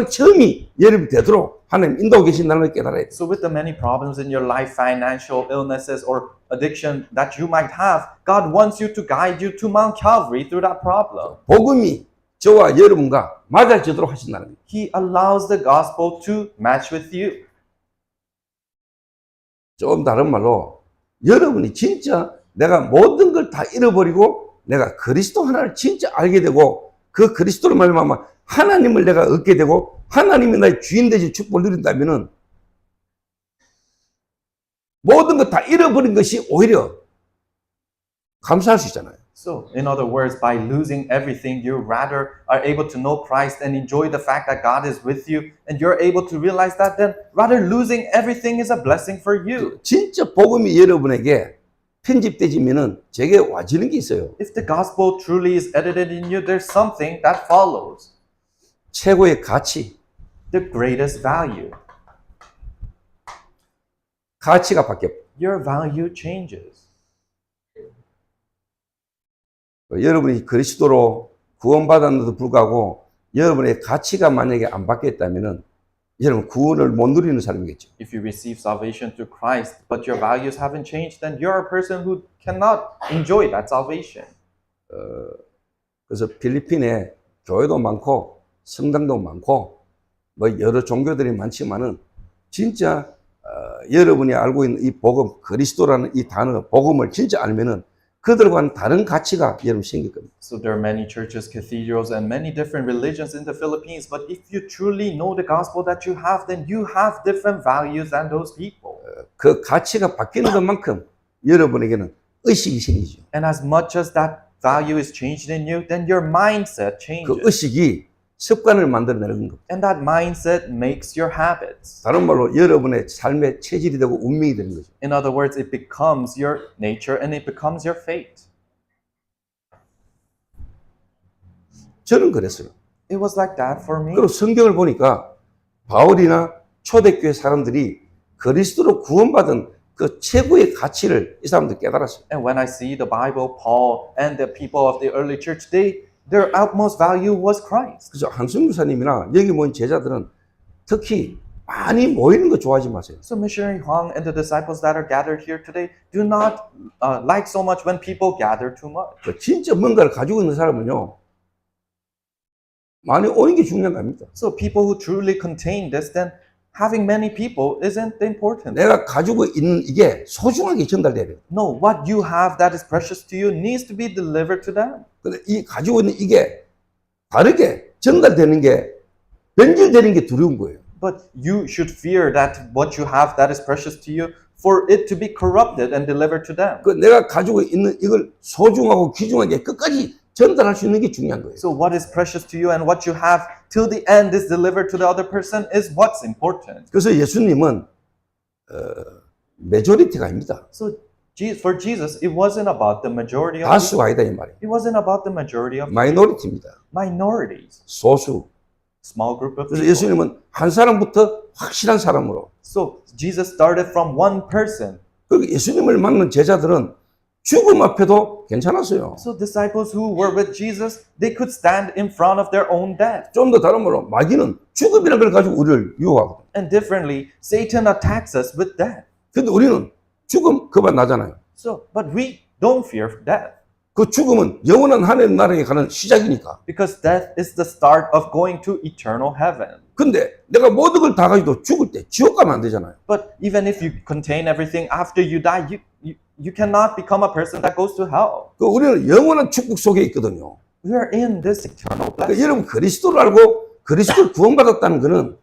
D: 처음이 여러분이 되도록 하나님 인도하고 계신다는 걸 깨달아야 돼요.
E: So with the many problems in your life, financial illnesses or addiction that you might have, God wants you to guide you to Mount Calvary through that problem.
D: 복음이 저와 여러분과 맞아지도록 하신다는 거예요.
E: He allows the gospel to match with you.
D: 좀 다른 말로 여러분이 진짜 내가 모든 걸 다 잃어버리고 내가 그리스도 하나를 진짜 알게 되고 그 그리스도로 말미암아 하나님을 내가 얻게 되고 하나님이 나의 주인 되신 축복을 누린다면은 모든 것 다 잃어버린 것이 오히려 감사할 수 있잖아요.
E: So, in other words, by losing everything, you rather are able to know Christ and enjoy the fact that God is with you, and you're able to realize that then rather losing everything is a blessing for you.
D: 진짜 복음이 여러분에게 편집되지면은 제게 와지는 게 있어요.
E: If the gospel truly is edited in you, there's something that follows.
D: 최고의 가치,
E: The greatest value.
D: 가치가 바뀌어.
E: Your value changes.
D: 여러분이 그리스도로 구원받았는데도 불구하고 여러분의 가치가 만약에 안 바뀌었다면은 여러분 구원을 못 누리는 사람이겠죠.
E: If you receive salvation through Christ, but your values haven't changed, then you're a person who cannot enjoy that salvation.
D: 그래서 필리핀에 교회도 많고 성당도 많고 뭐 여러 종교들이 많지만은 진짜 여러분이 알고 있는 이 복음, 그리스도라는 이 단어, 복음을 진짜 알면은 그들과는 다른 가치가 여러분 생길 겁니다.
E: So there are many churches, cathedrals, and many different religions in the Philippines. But if you truly know the gospel that you have, then you have different values than those people.
D: 그 가치가 바뀌는 것만큼 여러분에게는 의식이 생기죠.
E: And as much as that value is changed in you, then your mindset
D: 그
E: changes.
D: 의식이 습관을 만들어내는 겁니다.
E: And that mindset makes your habits.
D: 다른 말로 여러분의 삶의 체질이 되고 운명이 되는 거죠.
E: In other words, it becomes your nature and it becomes your fate.
D: 저는 그랬어요.
E: It was like that for me.
D: 그리고 성경을 보니까 바울이나 초대교회 사람들이 그리스도로 구원받은 그 최고의 가치를 이 사람들 깨달았어요.
E: And when I see the Bible, Paul and the people of the early church, their utmost value was Christ.
D: 그래서 한승 교사님이나 여기 모인 제자들은 특히 많이 모이는 거 좋아하지 마세요.
E: So missionary Huang and the disciples that are gathered here today do not like so much when people gather too much.
D: 그 진짜 뭔가를 가지고 있는 사람은요, 많이 오는 게 중요한 겁니다.
E: So people who truly contain this, then having many people isn't important.
D: 내가 가지고 있는 이게 소중하게 전달돼야 돼요.
E: No, what you have that is precious to you needs to be delivered to them.
D: 근데 이 가지고 있는 이게 다르게 전달되는 게 변질되는 게 두려운 거예요.
E: But you should fear that what you have that is precious to you, for it to be corrupted and delivered to them.
D: 그 내가 가지고 있는 이걸 소중하고 귀중하게 끝까지 전달할 수 있는 게 중요한 거예요.
E: So what is precious to you and what you have till the end is delivered to the other person is what's important.
D: 그래서 예수님은 메조리티가 아닙니다.
E: So for Jesus, it wasn't about the majority of people.
D: 다수가 아니다 이 말이에요.
E: It wasn't about the majority of
D: 마이너리티입니다.
E: minorities,
D: 소수.
E: small group of
D: 그래서
E: people.
D: 예수님은 한 사람부터 확실한 사람으로.
E: So Jesus started from one person.
D: 그리고 예수님을 만난 제자들은 죽음 앞에도 괜찮았어요.
E: So disciples who were with Jesus, they could stand in front of their own death.
D: 좀 더 다른 말로 마귀는 죽음이라는 걸 가지고 우리를 유혹하거든.
E: And differently, Satan attacks us with death.
D: 근데 우리는 죽음 그만 나잖아요.
E: So, but we don't fear death
D: 그 죽음은 영원한 하나님 나라에 가는 시작이니까.
E: because death is the start of going to eternal heaven.
D: 근데 내가 모든 걸 다 가지고 죽을 때 지옥 가면 안 되잖아요.
E: But even if you contain everything after you die, you cannot become a person that goes to hell.
D: 그 우리는 영원한 축복 속에 있거든요.
E: We are in this eternal
D: 그러니까
E: blessing.
D: 여러분 그리스도를 알고 그리스도를 구원받았다는 것은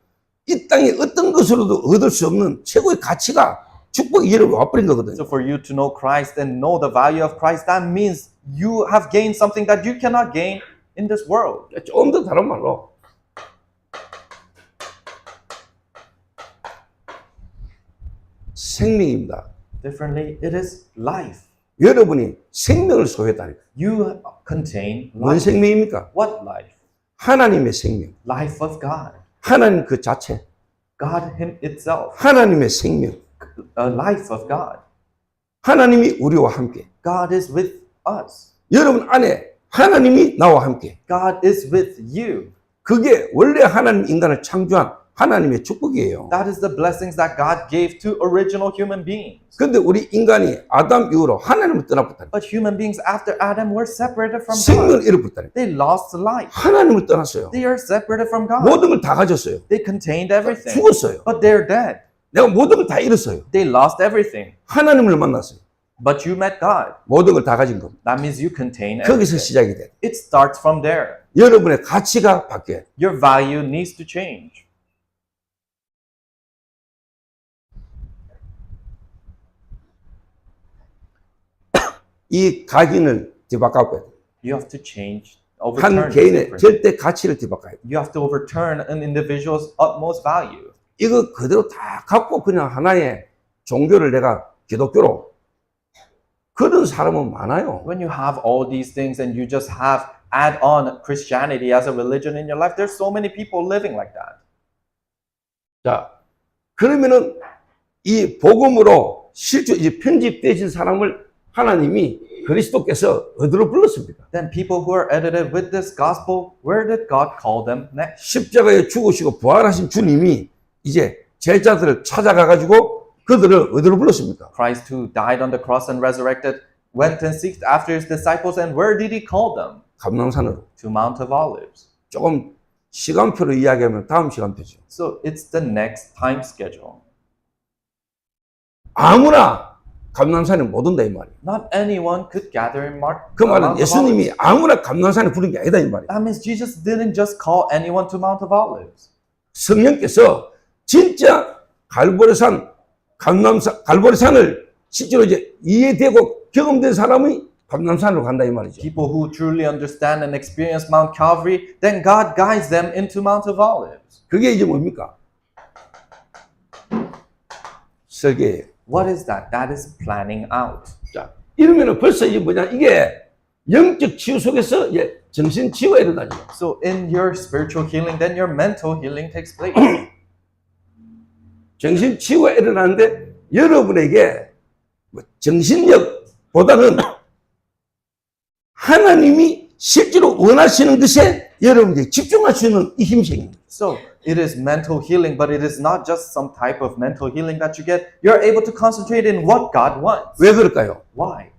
D: 이 땅에 어떤 것으로도 얻을 수 없는 최고의 가치가 축복이 여러분 와버린 거거든요.
E: So for you to know Christ and know the value of Christ, that means you have gained something that you cannot gain in this world.
D: 좀 더 다른 말로 생명입니다.
E: Differently, it is life.
D: 여러분이 생명을 소유했다니까.
E: You contain
D: 뭔
E: life.
D: 생명입니까?
E: What life?
D: 하나님의 생명.
E: Life of God.
D: 하나님 그 자체.
E: God Him itself.
D: 하나님의 생명.
E: A life of God.
D: 하나님이 우리와 함께.
E: God is with us.
D: 여러분 안에 하나님이 나와 함께.
E: God is with you.
D: 그게 원래 하나님 인간을 창조한 하나님의 축복이에요.
E: That is the blessings that God gave to original human beings.
D: 근데 우리 인간이 아담 이후로 하나님을 떠나버렸다니까.
E: But human beings after Adam were separated from
D: 생명을
E: God.
D: 잃어버렸다니까.
E: They lost life.
D: 하나님을 떠났어요.
E: They are separated from God.
D: 모든 걸 다 가졌어요.
E: They contained everything.
D: 죽었어요.
E: But they're dead.
D: 내가 모든 걸 다 잃었어요.
E: They lost everything.
D: 하나님을 만났어요.
E: But you met God.
D: 모든 걸 다 가진 겁니다.
E: That means you contain
D: 거기서
E: everything.
D: 시작이 돼요.
E: It starts from there.
D: 여러분의 가치가 바뀌어요.
E: Your value needs to change.
D: 이 각인을 뒤바꿔야 돼요.
E: You have to change,
D: 한
E: overturn this
D: 개인의
E: difference.
D: 절대 가치를 뒤바꿔야 돼요.
E: You have to overturn an individual's utmost value.
D: 이거 그대로 다 갖고 그냥 하나의 종교를 내가 기독교로 그런 사람은 많아요.
E: When you have all these things and you just have add on Christianity as a religion in your life, there's so many people living like that.
D: 자, 그러면은 이 복음으로 실제 이제 편집되신 사람을 하나님이 그리스도께서 어디로 불렀습니까?
E: Then people who are edited with this gospel, where did God call them next?
D: 십자가에 죽으시고 부활하신 주님이 이제 제자들을 찾아가가지고 그들을 어디로 불렀습니까?
E: Christ who died on the cross and resurrected went and seeked after his disciples, and where did he call them?
D: 감람산으로.
E: To Mount of Olives.
D: 조금 시간표로 이야기하면 다음 시간표죠.
E: So it's the next time schedule.
D: 아무나 감람산에 못 온다 이 말이에요.
E: Not anyone could gather in
D: 그 말은
E: Mount of
D: 예수님이
E: Olives.
D: 아무나 감람산에 부른 게 아니다 이 말이에요.
E: That means Jesus didn't just call anyone to Mount of Olives.
D: 성령께서 진짜 갈보리산을 실제로 이제 이해되고 경험된 사람이 감람산으로 간다 이 말이죠.
E: People who truly understand and experience Mount Calvary, then God guides them into Mount of Olives.
D: 그게 이제 뭡니까? 설계예요.
E: What is that? That is planning out.
D: 자, 이러면은 벌써 이게 뭐냐? 이게 영적 치유 속에서 이제 정신 치유가 일어나죠.
E: So in your spiritual healing, then your mental healing takes place.
D: 정신 치유가 일어나는데 여러분에게 뭐 정신력보다는 하나님이 실제로 원하시는 것에 여러분이 집중할 수 있는 이 힘이 생깁니다.
E: So it is mental healing, but it is not just some type of mental healing that you get. You're able to concentrate in what God wants.
D: 왜 그럴까요?
E: Why?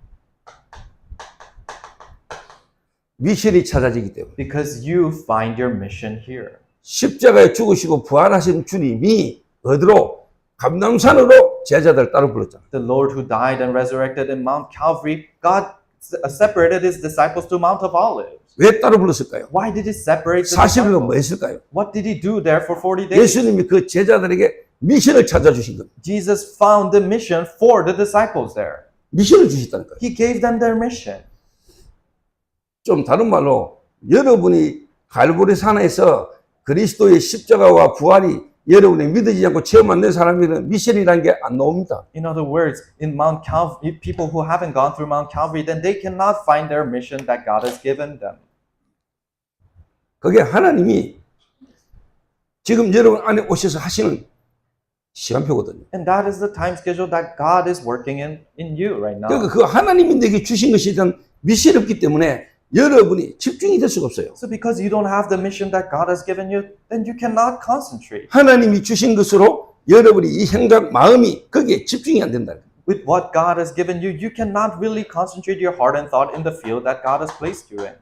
D: 미션이 찾아지기 때문에.
E: Because you find your mission here.
D: 십자가에 죽으시고 부활하신 주님이 어디로? 감람산으로 제자들 따로 불렀잖아요.
E: The Lord who died and resurrected in Mount Calvary, God separated his disciples to Mount of Olives.
D: 왜 따로 불렀을까요?
E: Why did he separate the
D: 40일간 뭐
E: disciples?
D: 했을까요?
E: What did he do there for 40 days?
D: 예수님이 그 제자들에게 미션을 찾아주신 겁니다.
E: Jesus found the mission for the disciples there.
D: 미션을 주셨다니까요.
E: He gave them their mission.
D: 좀 다른 말로 여러분이 갈보리 산에서 그리스도의 십자가와 부활이 여러분이 믿어지지 않고 체험 안 된 사람들은 미션이라는 게 안 나옵니다.
E: In other words, in Mount Calvary, people who haven't gone through Mount Calvary, then they cannot find their mission that God has given them.
D: 그게 하나님이 지금 여러분 안에 오셔서 하시는 시간표거든요.
E: And that is the time schedule that God is working in you right now.
D: 그러니까 그 하나님이 내게 주신 것에 대한 미션이 없기 때문에 여러분이 집중이 될 수가 없어요.
E: So because you don't have the mission that God has given you, then you cannot concentrate.
D: 하나님이 주신 것으로 여러분이 이 생각, 마음이 거기에 집중이 안 된다.
E: With what God has given you, you cannot really concentrate your heart and thought in the field that God has placed you in.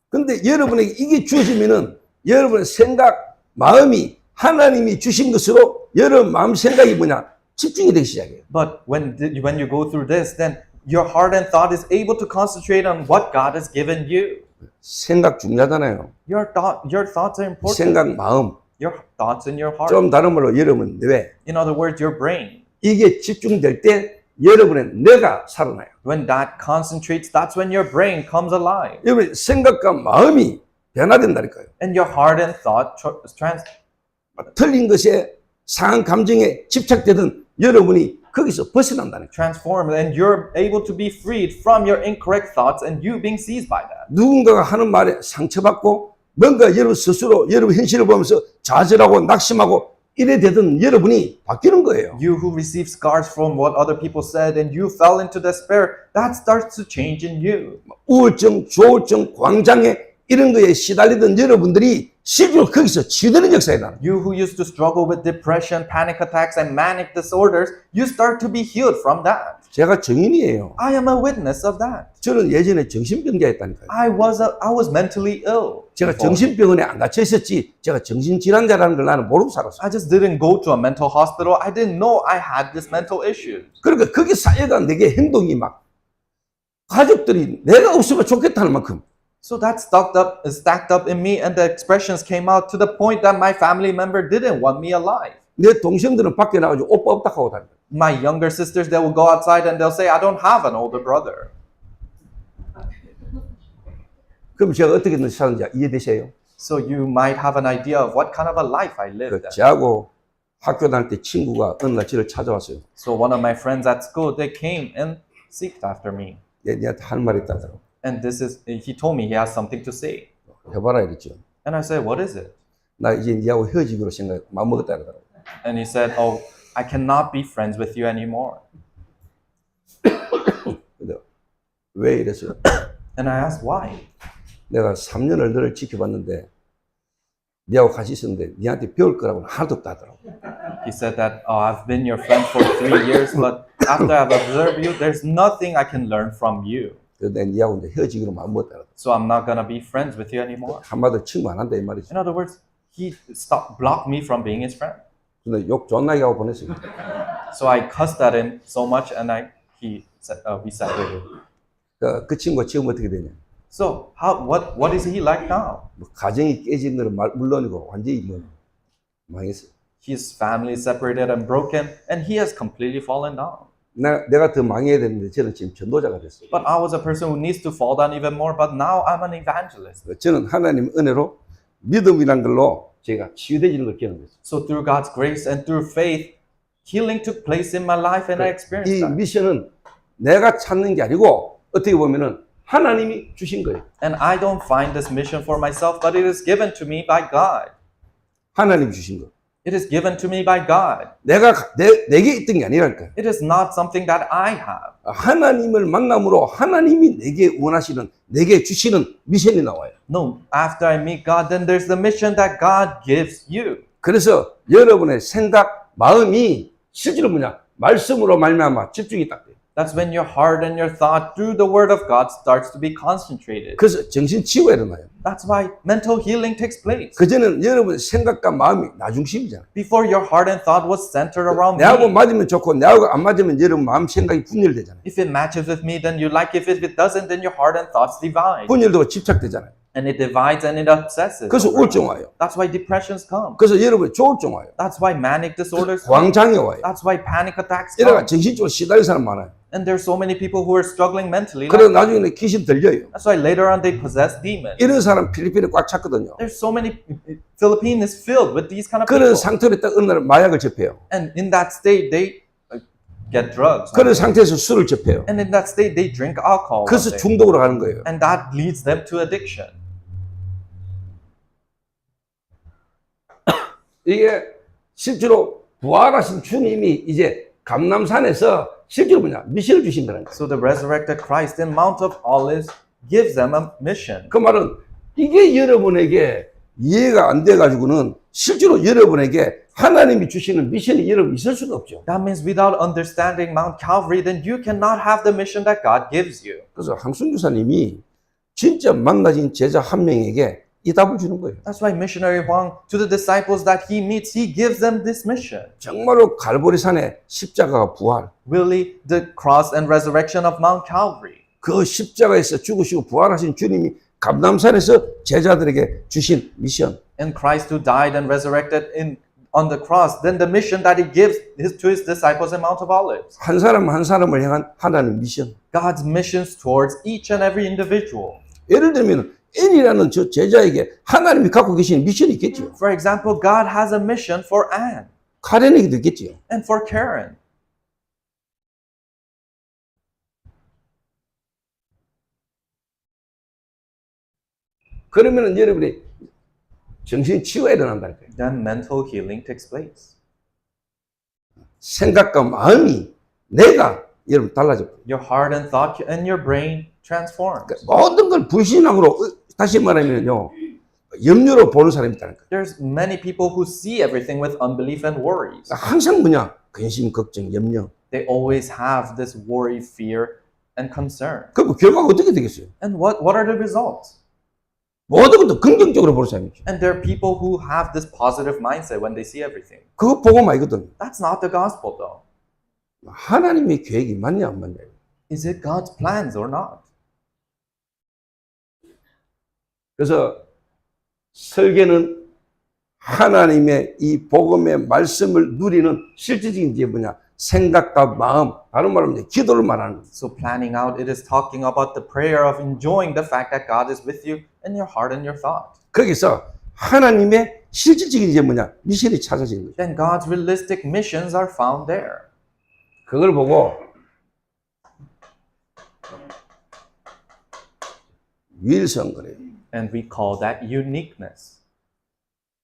D: 근데 여러분에게 이게 주어지면은 여러분의 생각, 마음이 하나님이 주신 것으로 여러분 마음 생각이 뭐냐? 집중이 되기 시작해요.
E: But when you go through this, then your heart and thought is able to concentrate on what God has given you.
D: 생각 중요하잖아요.
E: Your thoughts are important.
D: 생각, 마음.
E: Your thoughts in your heart.
D: 좀 다른 말로 여러분 뇌.
E: In other words, your brain.
D: 이게 집중될 때 여러분의 뇌가 살아나요.
E: When that concentrates, that's when your brain comes alive.
D: 여러분 생각과 마음이 변화된다니까요.
E: And your heart and thought
D: 틀린 것에 상한 감정에 집착되던 여러분이 거기서 벗어난다는 거예요.
E: Transformed, and you're able to be freed from your incorrect thoughts and you being seized by that.
D: 누군가가 하는 말에 상처받고 뭔가 여러분 스스로 여러분 현실을 보면서 좌절하고 낙심하고 이래 되던 여러분이 바뀌는 거예요.
E: You who receive scars from what other people said and you fell into despair, that starts to change in you.
D: 우울증, 조울증, 광장에 이런 거에 시달리던 여러분들이 실제로 거기서 치유되는 역사에 나는.
E: You who used to struggle with depression, panic attacks, and manic disorders, you start to be healed from that.
D: 제가 증인이에요.
E: I am a witness of that.
D: 저는 예전에 정신병자였다니까요.
E: I was mentally ill.
D: 제가
E: before.
D: 정신병원에 안 갇혀 있었지 제가 정신질환자라는 걸 나는 모르고 살았어요.
E: I just didn't go to a mental hospital. I didn't know I had this mental issue.
D: 그러니까 거기 쌓여간 내게 행동이 막 가족들이 내가 없으면 좋겠다는 만큼
E: So that stacked up in me, and the expressions came out to the point that my family member didn't want me alive.
D: 내 동생들은 밖에 나가지고 오빠 없다 하고 다녀요.
E: My younger sisters, they will go outside and they'll say, I don't have an older brother.
D: 그럼 제가 어떻게 사는지 이해되세요?
E: So you might have an idea of what kind of a life I lived.
D: 저하고 학교 다닐 때 친구가 어느 날 저를 찾아왔어요.
E: So one of my friends at school, they came and seeked after me.
D: 얘한테 할 말이 있다더라고.
E: And he told me he has something to say.
D: 해봐라 이랬죠.
E: And I said, what is it?
D: 나 이제 니하고 헤어지기로 마음먹었다 그러더라고.
E: And he said, oh, I cannot be friends with you anymore.
D: 근데 왜 이랬어요?
E: And I asked, why?
D: 내가 3년을 너를 지켜봤는데 니하고 같이 있었는데 니한테 배울 거라고는 하나도 없다 하더라고.
E: He said that, oh, I've been your friend for 3 years, but after I've observed you, there's nothing I can learn from you.
D: 그래서 내가 니하고 이제 헤어지기로 마음먹었다 그러더라고.
E: So I'm not going to be friends with you anymore.
D: 한마디로 친구 안 한다 이 말이지.
E: In other words, he blocked me from being his friend.
D: 근데 욕 존나게 하고 보냈어요.
E: So I cussed at him so much, and we separated.
D: 그 친구가 지금 어떻게 되냐?
E: So what is he like now?
D: 뭐 가정이 깨진 거는 물론이고 완전히 뭐 망했어요.
E: His family is separated and broken, and he has completely fallen down.
D: 내가 더 망해야 되는데 저는 지금 전도자가 됐어요.
E: But I was a person who needs to fall down even more, but now I'm an evangelist.
D: 저는 하나님 은혜로 믿음이란 걸로 제가 치유되지는 걸 경험했어요.
E: So through God's grace and through faith, healing took place in my life, and I experienced
D: 이
E: that.
D: 미션은 내가 찾는 게 아니고 어떻게 보면은 하나님이 주신 거예요.
E: And I don't find this mission for myself, but it is given to me by God.
D: 하나님이 주신 거.
E: It is given to me by God.
D: 내게 있던 게 아니랄까요.
E: It is not something that I have.
D: 하나님을 만남으로 하나님이 내게 원하시는, 내게 주시는 미션이 나와요.
E: No, after I meet God, then there's the mission that God gives you.
D: 그래서 여러분의 생각, 마음이 실제로 뭐냐? 말씀으로 말미암아 집중이 딱 돼요.
E: That's when your heart and your thought through the word of God starts to be concentrated.
D: 그래서 정신 치유가 일어나요.
E: That's why mental healing takes place.
D: 그전에는 여러분의 생각과 마음이 나중심이잖아요.
E: Before, your heart and thought was centered around
D: 내하고
E: me.
D: 맞으면 좋고 내하고 안 맞으면 여러분 마음 생각이 분열되잖아요.
E: If it matches with me, then you like. If it doesn't, then your heart and thoughts divide.
D: 분열되고 집착되잖아요.
E: And it divides and it obsesses.
D: 그래서
E: over
D: 우울증
E: us.
D: 와요.
E: That's why depressions come.
D: 그래서 여러분의 조울증 와요.
E: That's why manic disorders come.
D: 광장이 와요.
E: That's why panic attacks
D: 이래가
E: come.
D: 정신적으로 시달린 사람 많아요.
E: And there's so many people who are struggling mentally.
D: 그래서 나중에는 귀신 들려요.
E: That's why later on they possess demons.
D: 이런 사람 필리핀에 꽉 찼거든요.
E: There's so many. Philippines is filled with these kind of
D: 그런
E: people.
D: 상태로 딱 어느 날 마약을 접해요.
E: And in that state, they get drugs.
D: 그런 상태에서 술을 접해요.
E: And in that state, they drink alcohol. one
D: 그래서
E: day.
D: 중독으로 가는 거예요.
E: And that leads them to addiction.
D: 이게 실제로 부활하신 주님이 이제 감람산에서 실제로 뭐냐 미션을 주신다는 거예요.
E: So the resurrected Christ in Mount of Olives gives them a mission.
D: 그 말은 이게 여러분에게 이해가 안 돼가지고는 실제로 여러분에게 하나님이 주시는 미션이 여러분 있을 수가 없죠.
E: That means without understanding Mount Calvary, then you cannot have the mission that God gives you.
D: 그래서 항순 교사님이 진짜 만나진 제자 한 명에게 이 답을 주는 거예요.
E: That's why missionary Huang, to the disciples that he meets, he gives them this mission.
D: 정말로 갈보리산의 십자가가 부활,
E: Really, the cross and resurrection of Mount Calvary.
D: 그 십자가에서 죽으시고 부활하신 주님이 감람산에서 제자들에게 주신 미션.
E: And Christ who died and resurrected on the cross, then the mission that he gives to his disciples in Mount of Olives.
D: 한 사람 한 사람을 향한 하나님 미션.
E: God's missions towards each and every individual.
D: 예를 들면 N이라는 저 제자에게 하나님이 갖고 계신 미션이 있겠죠.
E: For example, God has a mission for Anne
D: 카렌에게도 있겠죠.
E: and for Karen.
D: 그러면은 여러분이 정신 치유가 일어난다니까요.
E: Then mental healing takes place.
D: 생각과 마음이 내가 여러분 달라져.
E: Your heart and thought and your brain transforms.
D: 모든 걸 불신앙으로 다시 말하면요 염려로 보는 사람이 있다니까.
E: There's many people who see everything with unbelief and worries.
D: 항상 뭐냐 근심, 걱정, 염려.
E: They always have this worry, fear, and concern.
D: 그럼 결과가 어떻게 되겠어요?
E: And what are the results?
D: 모든 것도 긍정적으로 보는 사람이죠.
E: And there are people who have this positive mindset when they see everything.
D: 그거 보고 말거든.
E: That's not the gospel though.
D: 하나님의 계획이 맞냐 안 맞냐.
E: Is it God's plans or not?
D: 그래서 설계는 하나님의 이 복음의 말씀을 누리는 실질적인 게 뭐냐? 생각과 마음, 다른 말로 이제 기도를 말하는 거예요.
E: So planning out, it is talking about the prayer of enjoying the fact that God is with you in your heart and your thought.
D: 거기서 하나님의 실질적인 게 뭐냐? 미션이 찾아지는 거죠.
E: Then God's realistic missions are found there.
D: 그걸 보고 유일성 그래요.
E: And we call that uniqueness.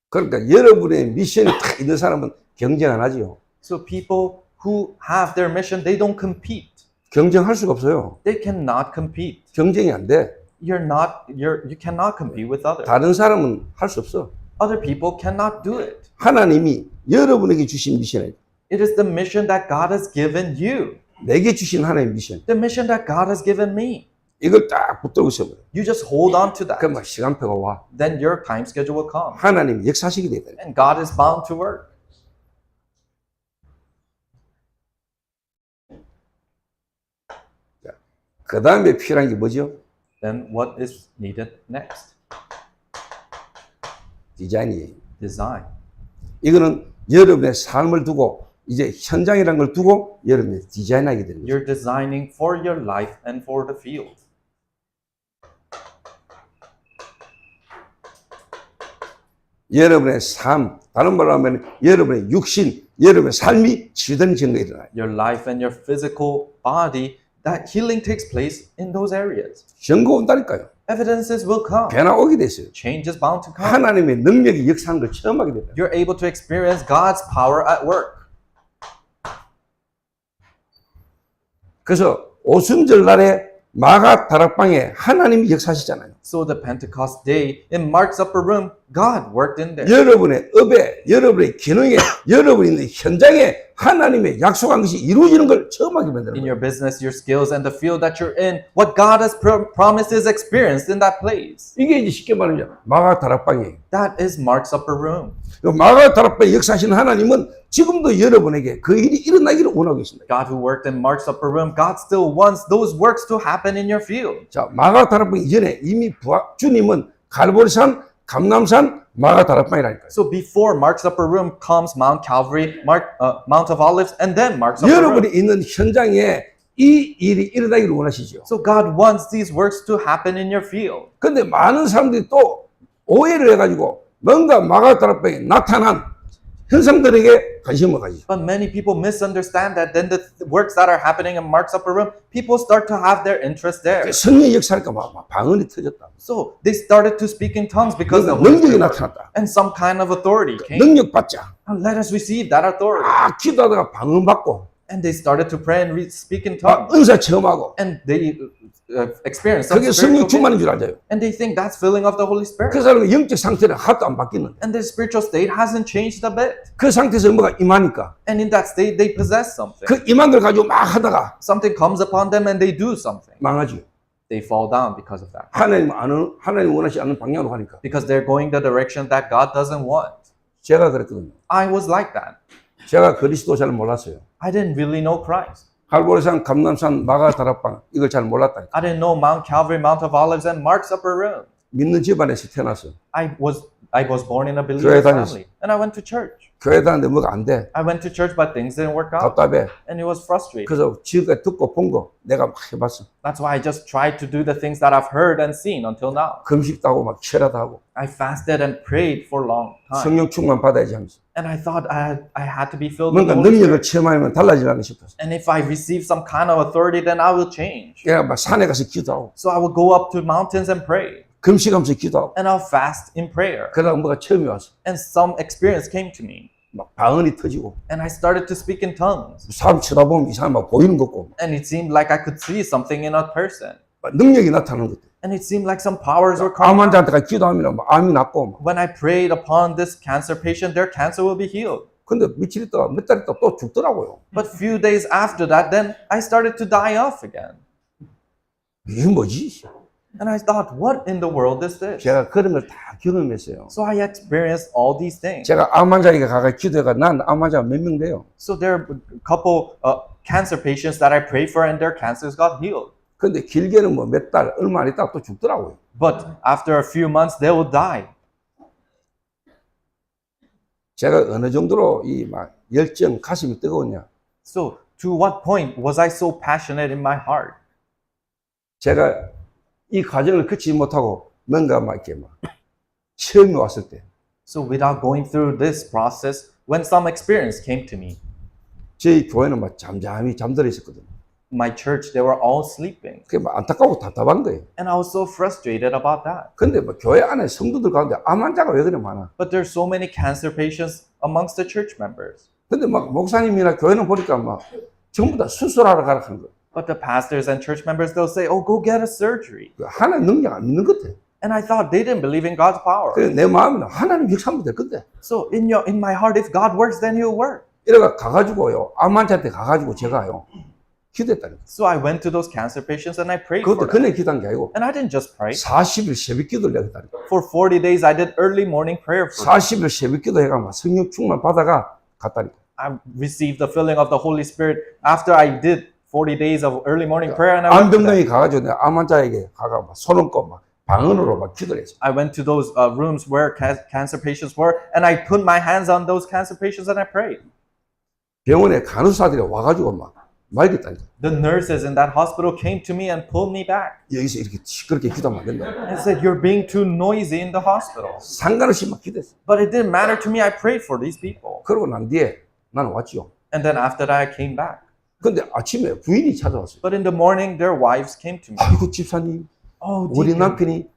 D: 그러니까 여러분의 미션이 딱 있는 사람은 경쟁 안 하지요.
E: So people who have their mission, they don't compete.
D: 경쟁할 수가 없어요.
E: They cannot compete.
D: 경쟁이 안 돼.
E: You cannot compete with others.
D: 다른 사람은 할 수 없어.
E: Other people cannot do it.
D: 하나님이 여러분에게 주신 미션이에요.
E: It is the mission that God has given you.
D: 내게 주신 하나님의 미션.
E: The mission that God has given me.
D: 이걸 딱 붙들고 있어요.
E: You just hold on to that.
D: 그럼 막 시간표가 와.
E: Then your time schedule will come.
D: 하나님이 역사하시게 되다.
E: And God is bound to work.
D: 그 다음에 필요한 게 뭐죠?
E: Then what is needed next?
D: 디자인이에요.
E: Design.
D: 이거는 여러분의 삶을 두고 이제 현장이라는 걸 두고 여러분이 디자인하게 되는 거죠.
E: You're designing for your life and for the field.
D: 여러분의 삶, 다른 말로 하면 여러분의 육신, 여러분의 삶이 치유되는 증거가 일어나요.
E: Your life and your physical body, that healing takes place in those areas.
D: 증거 온다니까요.
E: Evidences will come.
D: 변화 오게 됐어요.
E: Change is bound to come.
D: 하나님의 능력이 역사하는 걸 처음 하게 됐다.
E: You're able to experience God's power at work.
D: 그래서 오순절 날에 마가 다락방에 하나님이 역사하시잖아요.
E: So the Pentecost day in Mark's upper room, God worked in there.
D: 여러분의 업에, 여러분의 기능에, 여러분이 있는 현장에 하나님의 약속한 것이 이루어지는 걸 처음 하게 만드는
E: In
D: 거예요.
E: your business, your skills, and the field that you're in, what God has promised is experienced in that place.
D: 이게 이제 쉽게 말하면 마가 다락방이에요.
E: That is Mark's upper room.
D: 마가 다락방에 역사하시는 하나님은 지금도 여러분에게 그 일이 일어나기를 원하고 계십니다.
E: God who worked in Mark's upper room, God still wants those works to happen in your field.
D: 자, 마가 다락방 이전에 이미 주님은 갈보리산, 감람산, 마가 다락방이라니까요.
E: So before Mark's upper room comes Mount Calvary, Mount of Olives, and then Mark's upper room.
D: 여러분이 있는 현장에 이 일이 일어나기를 원하시죠.
E: So God wants these works to happen in your field.
D: 근데 많은 사람들이 또 오해를 해가지고 뭔가 마가 다락방에 나타난 현상들에게 관심을 가지죠.
E: But many people misunderstand that. Then the works that are happening in Mark's upper room, people start to have their interest there.
D: 성령 역사니까 막 방언이 터졌다.
E: So they started to speak in tongues because the
D: 그러니까
E: Holy
D: 능력이
E: Spirit worked.
D: 나타났다.
E: And some kind of authority came.
D: 능력 받자.
E: And let us receive that authority.
D: 아, 기도하다가 방언 받고
E: And they started to pray and speak in
D: 막
E: tongues.
D: 은사 체험하고
E: And they experienced some
D: 그게 성령
E: spiritual
D: 충만인
E: gifts.
D: 줄 알아요.
E: And they think that's filling of the Holy
D: 그
E: Spirit.
D: 사람의 영적 상태는 하나도 안 바뀌는데
E: And their spiritual state hasn't changed a bit.
D: 그 상태에서 뭐가 임하니까
E: And in that state, they possess something.
D: 그 임한 걸 가지고 막 하다가
E: Something comes upon them and they do something.
D: 망하죠.
E: They fall down because of that.
D: 하나님 원하지 않는 방향으로 가니까.
E: Because they're going the direction that God doesn't want.
D: 제가 그랬거든요.
E: I was like that.
D: 제가 그리스도 잘 몰랐어요.
E: I didn't really know Christ.
D: 갈보리산, 감람산, 마가 다락방 이걸 잘 몰랐다니까.
E: I didn't know Mount Calvary, Mount of Olives, and Mark's upper room.
D: 믿는 집안에서 태어났어.
E: I was born in a
D: 교회
E: believer
D: 다녔어.
E: family. And I went to church.
D: 교회 다니는데 뭐가 안 돼.
E: I went to church, but things didn't work out.
D: 답답해.
E: And it was frustrating.
D: 그래서 지금까지 듣고 본 거 내가 막 해봤어.
E: That's why I just tried to do the things that I've heard and seen until now.
D: 금식도 하고 막 철야도 하고
E: I fasted and prayed for a long time.
D: 성령 충만 받아야지 하면서
E: And I thought I had to be filled with
D: 뭔가
E: the Holy
D: 능력을
E: Spirit.
D: 체험하면 달라지려나 싶어서
E: And if I receive some kind of authority, then I will change.
D: 내가 막 산에 가서 기도하고
E: So I would go up to mountains and pray.
D: 금식하면서 기도하고
E: and I'll fast in prayer.
D: 그러다가 뭐가 처음이 왔어.
E: And some experience came to me,
D: 막 방언이 터지고
E: and I started to speak in tongues.
D: 사람 쳐다보면 이 사람 막 보이는 것 같고
E: And it seemed like I could see something in a person.
D: 막 능력이 나타나는 것 같아.
E: And it seemed like some powers were
D: 암
E: coming.
D: 환자한테가 기도하면 막 암이 낫고 막.
E: When I prayed upon this cancer patient, their cancer will be healed.
D: 근데 며칠 있다가 몇 달 있다가 또 죽더라고요.
E: But few days after that, then I started to die off again.
D: 이게 뭐지?
E: And I thought, what in the world is this?
D: 제가 그런 걸 다 경험했어요.
E: So I experienced all these things.
D: 제가 암 환자에게 가가 기도해가 난 암 환자가 몇 명 돼요.
E: So there are a couple cancer patients that I prayed for and their cancers got healed.
D: 근데 길게는 뭐 몇 달, 얼마 안 있다가 또 죽더라고요.
E: But after a few months, they will die.
D: 제가 어느 정도로 이 막 열정, 가슴이 뜨거웠냐.
E: So to what point was I so passionate in my heart?
D: 제가 이 과정을 거치지 못하고 뭔가 막 이렇게 막 처음에 왔을 때
E: So without going through this process, when some experience came to me,
D: 저희 교회는 막 잠잠히 잠들어 있었거든요.
E: my church, they were all sleeping.
D: 그게 막 안타깝고 답답한 거예요.
E: And I was so frustrated about that.
D: 근데 뭐 교회 안에 성도들 가운데 암 환자가 왜 그래 많아?
E: But there's so many cancer patients amongst the church members.
D: 근데 막 목사님이나 교회는 보니까 막 전부 다 수술하러 가라 하는 거예요.
E: But the pastors and church members, they'll say, oh, go get a surgery.
D: 하나님 능력 안 믿는 것 같아.
E: And I thought they didn't believe in God's power.
D: 그래 내 마음에는 하나님 역사하면 될 건데.
E: So in my heart, if God works, then He'll work.
D: 이래가 가가지고요. 암 환자한테 가가지고 제가요. 기도했다니까.
E: So I went to those cancer patients and I prayed
D: 그것도
E: for them.
D: 그냥 기도한 게 아니고
E: And I didn't just pray.
D: 40일 새벽 기도를 했다니까.
E: For 40 days, I did early morning prayer for them.
D: 40일 새벽 기도 해가 막 성령 충만 받아가 갔다니까.
E: I received the filling of the Holy Spirit after I did 40 days of early morning prayer. And I went to them.
D: 암병동에 가가지고 내가 암 환자에게 가가 막 손 얹고 막 방언으로 막 기도를 했어.
E: I went to those rooms where cancer patients were, and I put my hands on those cancer patients and I prayed.
D: 병원에 간호사들이 와가지고 막 말겠다니까.
E: The nurses in that hospital came to me and pulled me back
D: 여기서 이렇게 시끄럽게 기도하면 안 된다.
E: and said, "You're being too noisy in the hospital."
D: 상관없이 막 기도했어.
E: But it didn't matter to me. I prayed for these people.
D: 그러고 난 뒤에 나는 왔지요.
E: And then after that, I came back.
D: 근데 아침에 부인이 찾아왔어요.
E: But in the morning, their wives came to me.
D: 아이고 집사님,
E: Oh,
D: 우리
E: deacon,
D: 남편이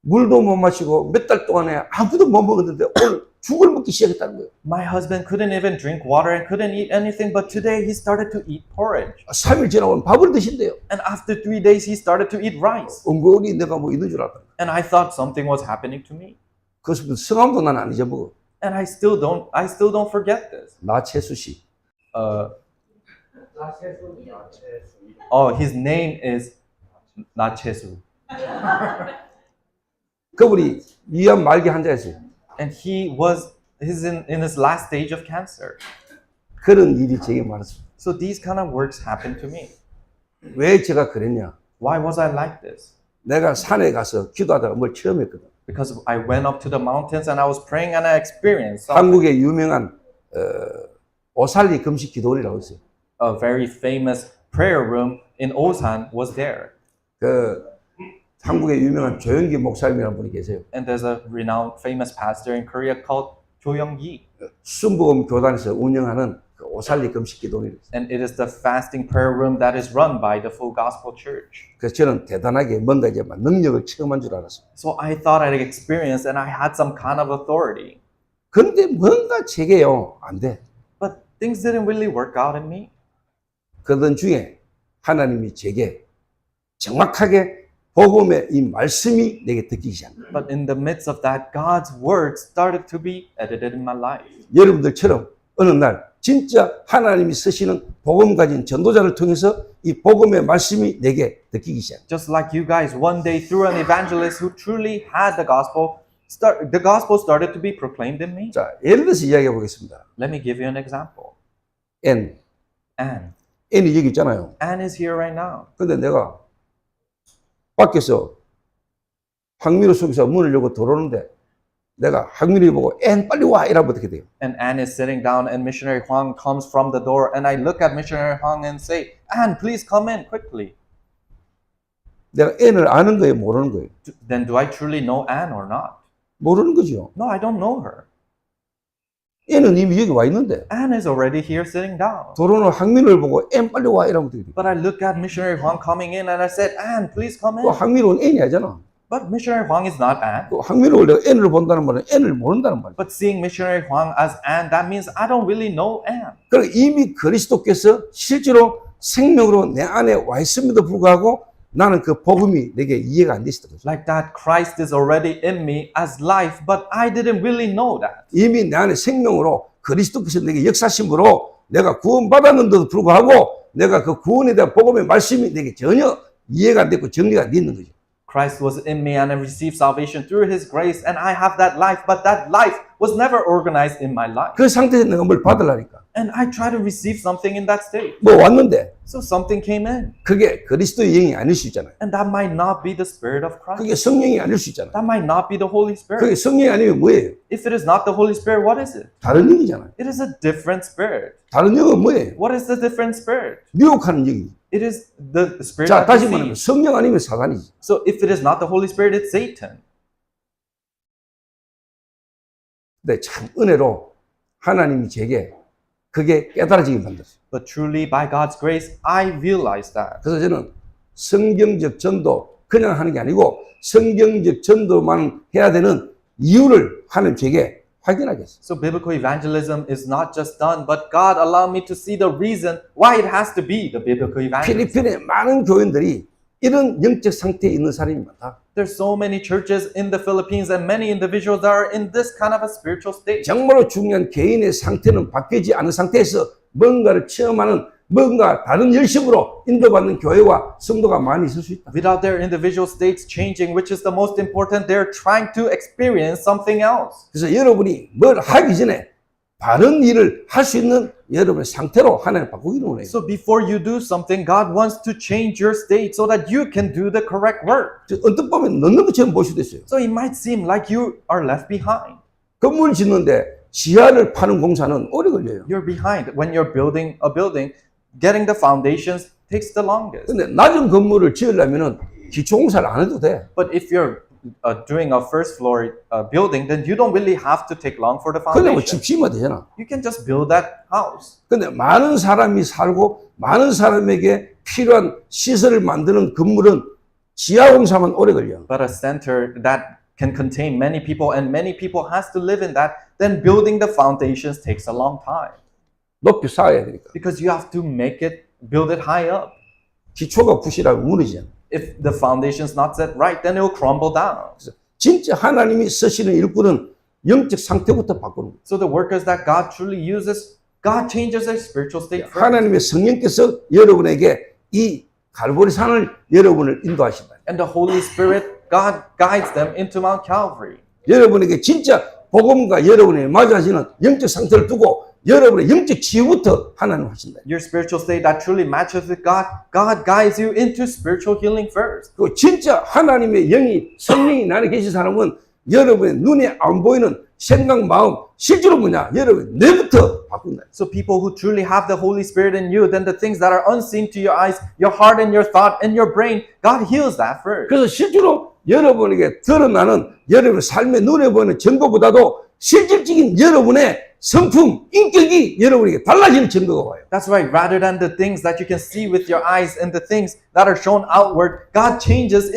D: 물도 못 마시고 몇 달 동안에 아무도 못 먹었는데 오늘 죽을 먹기 시작했다는 거예요.
E: my husband couldn't even drink water and couldn't eat anything. But today, he started to eat porridge.
D: 3일 지나고 밥을 드신대요.
E: And after 3 days, he started to eat rice.
D: 은근히 내가 뭐 있는 줄 알았다.
E: And I thought something was happening to me.
D: 그래서 성함도 난 안 잊어먹어.
E: And I still don't forget this.
D: 나채수 씨.
E: His name is Nachesu.
D: 그분이 위암 말기 환자였어요.
E: And he's in his last stage of cancer.
D: 그런 일이 제게 많았어요.
E: So these kind of works happened to me.
D: 왜 제가 그랬냐?
E: Why was I like this?
D: 내가 산에 가서 기도하다가 뭘 처음 했거든.
E: Because I went up to the mountains and I was praying and I experienced something.
D: 한국의 유명한 오살리 금식 기도원이라고 있어요.
E: A very famous prayer room in Osan was there.
D: 그 한국의 유명한 조영기 목사님이라는 분이 계세요.
E: And there's a renowned famous pastor in Korea called Jo Young-gi.
D: 순복음 교단에서 운영하는 그 오살리 금식 기도원이라고 있어요.
E: And it is the fasting prayer room that is run by the Full Gospel Church.
D: 그래서 저는 대단하게 뭔가 이제 막 능력을 체험한 줄 알았어요.
E: So I thought I had experienced and I had some kind of authority.
D: 근데 뭔가 제게요 안 돼.
E: But things didn't really work out in me.
D: 그러던 중에 하나님이 제게 정확하게 복음의 이 말씀이 내게 듣기 시작합니다.
E: But in the midst of that, God's word started to be edited in my life.
D: 여러분들처럼 어느 날 진짜 하나님이 쓰시는 복음 가진 전도자를 통해서 이 복음의 말씀이 내게 듣기기 시작합니다.
E: Just like you guys, one day through an evangelist who truly had the gospel started to be proclaimed in me.
D: 자, 예를 들어서 이야기해 보겠습니다.
E: Let me give you an example.
D: N.
E: Anne.
D: N이 여기 있잖아요.
E: Anne is here right now.
D: 근데 내가 밖에서 황미로 속에서 문을 열고 들어오는데 내가 황미를 보고 N 빨리 와 이러면 어떻게 돼요?
E: And Anne is sitting down and missionary Huang comes from the door and I look at missionary Huang and say, Anne, please come in quickly.
D: 내가 N을 아는 거예요? 모르는 거예요?
E: Then do I truly know Anne or not?
D: 모르는 거죠.
E: No, I don't know her.
D: N은 이미 여기 와 있는데
E: Anne is already here sitting down.
D: 들어오는 황미를 보고 N 빨리 와 이러면 어떻게 돼요?
E: But I look at missionary Huang coming in and I said, Anne, please come
D: 그
E: in.
D: 황미로는 N이 아니잖아.
E: But missionary Huang is not Anne.
D: 그 황민옥을 내가 N을 본다는 말은 N을 모른다는 말이에요.
E: But seeing missionary Huang as Anne, that means I don't really know Anne.
D: 그러니까 이미 그리스도께서 실제로 생명으로 내 안에 와 있음에도 불구하고 나는 그 복음이 내게 이해가 안 됐었던 거죠.
E: Like that Christ is already in me as life, but I didn't really know that.
D: 이미 내 안에 생명으로 그리스도께서 내게 역사심으로 내가 구원받았는데도 불구하고 내가 그 구원에 대한 복음의 말씀이 내게 전혀 이해가 안 됐고 정리가 안 되는 거죠.
E: Christ was in me and I received salvation through His grace and I have that life, but that life was never organized in my life.
D: 그 상태에서 내가 뭘 받으려니까
E: And I try to receive something in that state.
D: 뭐 왔는데
E: So something came in.
D: 그게 그리스도의 영이 아닐 수 있잖아요.
E: And that might not be the Spirit of Christ.
D: 그게 성령이 아닐 수 있잖아요.
E: That might not be the Holy Spirit.
D: 그게 성령이 아니면 뭐예요?
E: If it is not the Holy Spirit, what is it?
D: 다른 영이잖아요.
E: It is a different spirit.
D: 다른 영은 뭐예요?
E: What is the different spirit?
D: 미혹하는 영이죠.
E: It is the spirit
D: 자,
E: that
D: 다시 말하면
E: deceives.
D: 성령 아니면 사단이지.
E: So if it is not the Holy Spirit, it's Satan.
D: 근데 참 은혜로 하나님이 제게 그게 깨달아지게 만들었어요.
E: But truly, by God's grace, I realized that.
D: 그래서 저는 성경적 전도 그냥 하는 게 아니고 성경적 전도만 해야 되는 이유를 하나님 제게 확인하게 했어요.
E: So biblical evangelism is not just done, but God allowed me to see the reason why it has to be the biblical evangelism.
D: 필리핀의 많은 교인들이 이런 영적 상태에 있는 사람이 많다.
E: There's so many churches in the Philippines and many individuals that are in this kind of a spiritual state.
D: 정말로 중요한 개인의 상태는 바뀌지 않은 상태에서 뭔가를 체험하는 뭔가 다른 열심으로 인도받는 교회와 성도가 많이 있을 수 있다.
E: Without their individual states changing, which is the most important, they're trying to experience something else.
D: 그래서 여러분이 뭘 하기 전에 바른 일을 할 수 있는 여러분의 상태로 하나님 바꾸기를 원해요.
E: So before you do something, God wants to change your state so that you can do the correct work.
D: 언뜻 보면 넣는 것처럼 볼 수도 있어요.
E: So it might seem like you are left behind.
D: 건물 짓는데 지하를 파는 공사는 오래 걸려요.
E: You're behind. When you're building a building, getting the foundations takes the longest.
D: 근데 낮은 건물을 지으려면은 기초 공사를 안 해도 돼.
E: But if you're doing a first floor building, then you don't really have to take long for the
D: 근데 뭐
E: foundation.
D: 집 지으면 되잖아.
E: You can just build that house.
D: 근데 많은 사람이 살고 많은 사람에게 필요한 시설을 만드는 건물은 지하 공사만 오래 걸려.
E: But a center that can contain many people and many people has to live in that, then building the foundations takes a long time.
D: 높이 쌓아야 되니까.
E: Because you have to build it high up.
D: 기초가 부실하고 무너지잖아.
E: If the foundation's not set right, then it will crumble down.
D: 그래서 진짜 하나님이 쓰시는 일꾼은 영적 상태부터 바꾸는 거예요.
E: So the workers that God truly uses, God changes their spiritual state first.
D: 하나님의 성령께서 여러분에게 이 갈보리산을 여러분을 인도하신다.
E: And the Holy Spirit, God guides them into Mount Calvary.
D: 여러분에게 진짜 복음과 여러분의 맞아지는 영적 상태를 두고 여러분의 영적 치유부터 하나님 하신다.
E: Your spiritual state that truly matches with God, God guides you into spiritual healing first.
D: 그 진짜 하나님의 영이 성령이 나에 계신 사람은 여러분의 눈에 안 보이는 생각, 마음, 실제로 뭐냐? 여러분 뇌부터 바꾼다.
E: So people who truly have the Holy Spirit in you, then the things that are unseen to your eyes, your heart and your thought and your brain, God heals that first.
D: 그래서 실제로 여러분에게 드러나는 여러분의 삶의 눈에 보이는 증거보다도 실질적인 여러분의 성품, 인격이 여러분에게 달라지는 증거가 와요.
E: That's right. Rather than the things that you can see with your eyes and the things that are shown outward, God changes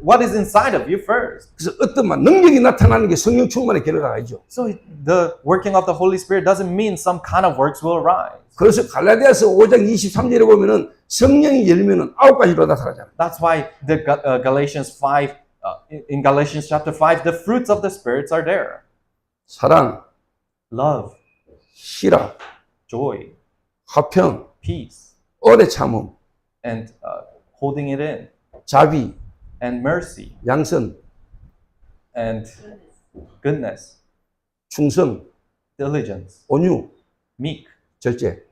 E: what is inside of you first.
D: 그래서 어떤 능력이 나타나는 게 성령 충만의 결과가 아니죠.
E: So the working of the Holy Spirit doesn't mean some kind of works will arise.
D: 그래서 갈라디아서 5장 23절에 보면은 성령이 열면은 9가지로 나타나잖아요.
E: That's why the Galatians 5, in Galatians chapter 5, the fruits of the spirits are there.
D: 사랑,
E: Love,
D: 희락,
E: joy,
D: 화평,
E: peace,
D: 오래 참음,
E: and holding it in,
D: 자비,
E: and mercy,
D: 양선,
E: and goodness,
D: 충성,
E: diligence,
D: 온유,
E: meek,
D: 절제.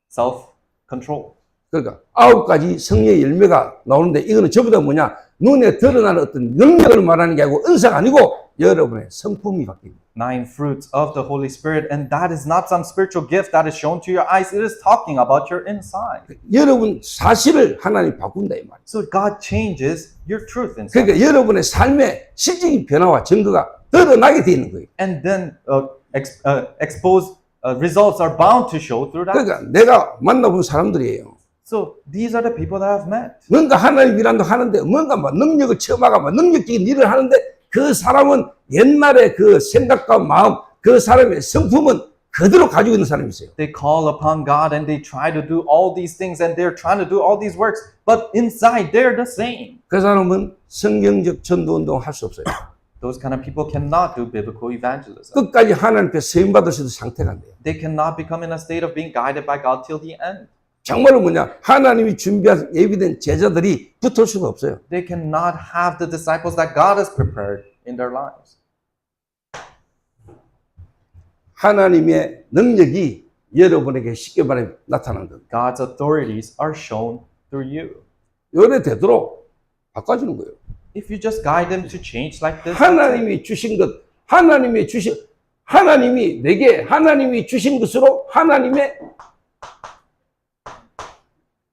E: self-control.
D: 그러니까 9가지 성령의 열매가 나오는데 이거는 전부 다 뭐냐? 눈에 드러나는 어떤 능력을 말하는 게 아니고 은사가 아니고 여러분의 성품이 바뀝니다.
E: 9 fruits of the Holy Spirit, and that is not some spiritual gift that is shown to your eyes. It is talking about your inside.
D: 여러분 사실을 하나님이 바꾼다 이 말이에요.
E: So God changes your truth inside.
D: 그러니까 여러분의 삶의 실질적인 변화와 증거가 드러나게 돼 있는 거예요.
E: And then exposed results are bound to show through that.
D: 그러니까 내가 만나본 사람들이에요.
E: So these are the people that I've met.
D: 뭔가 하나님 일한도 하는데 뭔가 막 능력을 체험하고 막 능력적인 일을 하는데 그 사람은 옛날에 그 생각과 마음, 그 사람의 성품은 그대로 가지고 있는 사람이 있어요.
E: They call upon God and they try to do all these things and they're trying to do all these works, but inside they're the same.
D: 그 사람은 성경적 전도운동을 할 수 없어요.
E: Those kind of people cannot do biblical evangelism.
D: 끝까지 하나님께 세움받을 수 있는 상태가 안 돼요.
E: They cannot become in a state of being guided by God till the end.
D: 정말로 뭐냐? 하나님이 준비한 예비된 제자들이 붙을 수가 없어요.
E: They cannot have the disciples that God has prepared in their lives.
D: 하나님의 능력이 여러분에게 쉽게 말해 나타나는 겁니다.
E: God's authorities are shown through you.
D: 요래 되도록 바꿔주는 거예요.
E: If you just guide them to change like this,
D: 하나님이 주신 것, 하나님이 내게 하나님이 주신 것으로 하나님의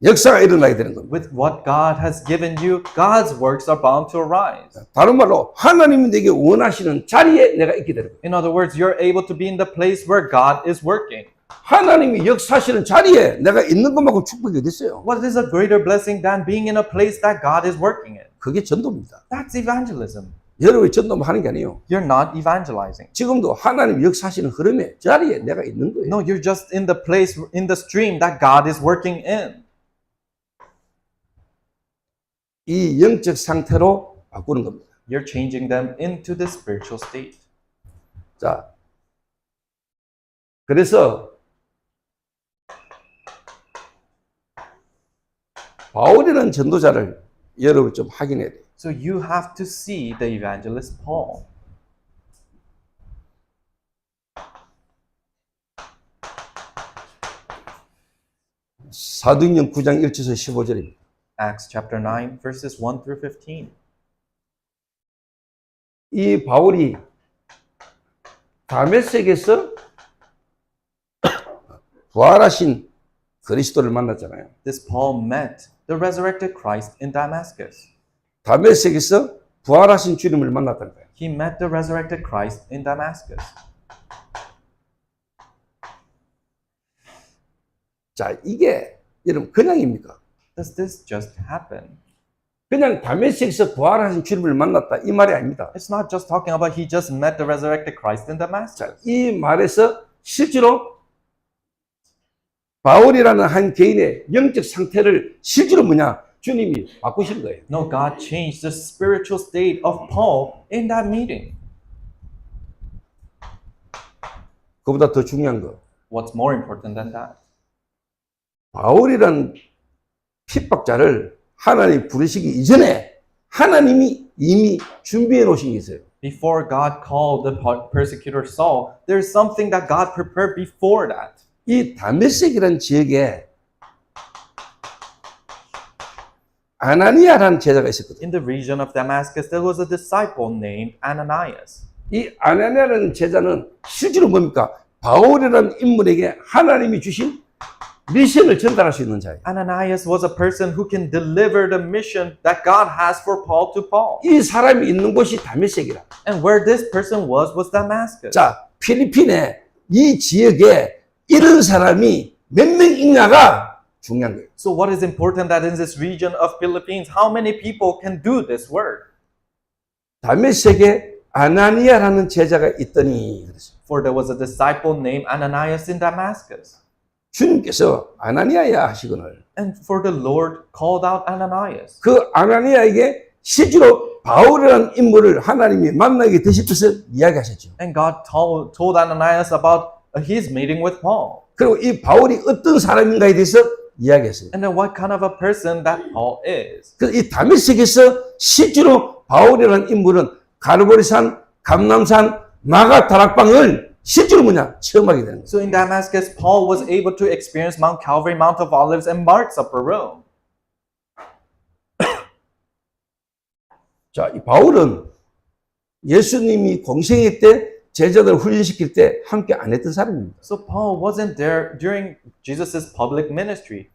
D: 역사가 일어나게 되는 겁니다.
E: with what God has given you, God's works are bound to arise.
D: 다른 말로 하나님이 내게 원하시는 자리에 내가 있게 되는 거예요.
E: In other words, you're able to be in the place where God is working.
D: 하나님이 역사하시는 자리에 내가 있는 것만큼 축복이 어디 있어요?
E: What is a greater blessing than being in a place that God is working in?
D: 그게 전도입니다.
E: That's evangelism.
D: 여러분이 전도만 하는 게 아니에요.
E: You're not evangelizing.
D: 지금도 하나님 역사하시는 흐름에 자리에 내가 있는 거예요.
E: No, you're just in the place, in the stream that God is working in.
D: 이 영적 상태로 바꾸는 겁니다.
E: You're changing them into the spiritual state.
D: 자, 그래서 바울이라는 전도자를 여러분 좀 확인해야 돼요.
E: So you have to see the evangelist Paul.
D: 사도행전 9장 1절에서 15절입니다.
E: Acts chapter 9, verses 1 through 15.
D: 이 바울이 다메섹에서 부활하신 그리스도를 만났잖아요.
E: This Paul met the resurrected Christ in Damascus.
D: 다메섹에서 부활하신 주님을 만났다는 거예요.
E: He met the resurrected Christ in Damascus.
D: 자, 이게 여러분 그냥입니까?
E: Does this just happen?
D: 그냥 다메섹에서 부활하신 주님을 만났다 이 말이 아닙니다.
E: It's not just talking about he just met the resurrected Christ in
D: 자,
E: Damascus.
D: 이 말에서 실제로 바울이라는 한 개인의 영적 상태를 실제로 뭐냐? 주님이 바꾸신 거예요.
E: No, God changed the spiritual state of Paul in that meeting.
D: 그보다 더 중요한 거.
E: What's more important than that?
D: 바울이라는 핍박자를 하나님 부르시기 이전에 하나님이 이미 준비해 놓으신 게 있어요.
E: Before God called the persecutor Saul, there's something that God prepared before that.
D: 이 다메섹이라는 지역에 아나니아라는 제자가 있었거든요.
E: In the region of Damascus, there was a disciple named Ananias.
D: 이 아나니아라는 제자는 실제로 뭡니까? 바울이라는 인물에게 하나님이 주신 미션을 전달할 수 있는 자예요.
E: Ananias was a person who can deliver the mission that God has for Paul to Paul.
D: 이 사람이 있는 곳이 다메섹이라.
E: And where this person was Damascus.
D: 자, 필리핀의 이 지역에 이런 사람이 몇 명 있냐가 중요한 거예요.
E: So what is important that in this region of Philippines, how many people can do this work?
D: 다메섹에 아나니아라는 제자가 있더니 그랬어요.
E: For there was a disciple named Ananias in Damascus.
D: 주님께서 아나니아야 하시거늘
E: And for the Lord called out Ananias.
D: 그 아나니아에게 실제로 바울이라는 인물을 하나님이 만나게 되실 것을 이야기하셨죠.
E: And God told Ananias about his meeting with Paul.
D: 그리고 이 바울이 어떤 사람인가에 대해서 이야기했어요.
E: And then what kind of a person that Paul is.
D: 그래서 이 다메섹에서 실제로 바울이라는 인물은 가르보리산, 감람산, 마가 다락방을 실제로 뭐냐 체험하게 되는 거예요.
E: So in Damascus, Paul was able to experience Mount Calvary, Mount of Olives, and Mark's upper room.
D: 자, 이 바울은 예수님이 공생애 때 제자들을 훈련시킬 때 함께 안 했던 사람입니다.
E: So Paul wasn't there during Jesus' public ministry.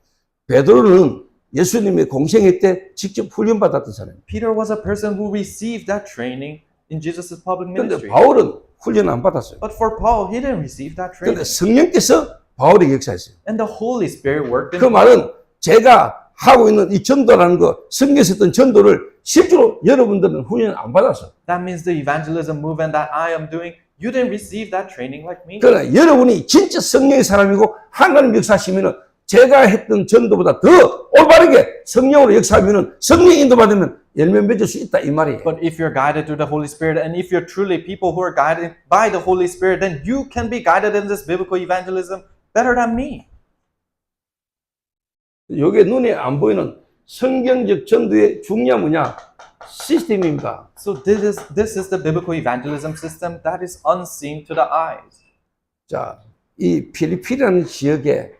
D: 베드로는 예수님의 공생애 때 직접 훈련받았던 사람입니다.
E: Peter was a person who received that training in Jesus' public
D: 그런데
E: ministry.
D: 바울은 훈련 안 받았어요.
E: But for Paul, he didn't receive that
D: 그런데
E: training.
D: 성령께서 바울에게 역사했어요.
E: And the Holy Spirit worked in
D: 그
E: Paul.
D: 말은 제가 하고 있는 이 전도라는 거, 성경에서 했던 전도를 실제로 여러분들은 훈련 안 받아서.
E: That means the evangelism movement that I am doing, you didn't receive that training like me.
D: 그러나 여러분이 진짜 성령의 사람이고 하나님 역사하시면은 제가 했던 전도보다 더 올바르게 성령으로 역사하면은 성령 인도받으면 열매 맺을 수 있다 이 말이에요.
E: But if you're guided through the Holy Spirit, and if you're truly people who are guided by the Holy Spirit, then you can be guided in this biblical evangelism better than me.
D: 이게 눈에 안 보이는 성경적 전도의 중요한 뭐냐? 시스템입니다.
E: So this is the biblical evangelism system that is unseen to the eyes.
D: 자, 이 필리핀이라는 지역에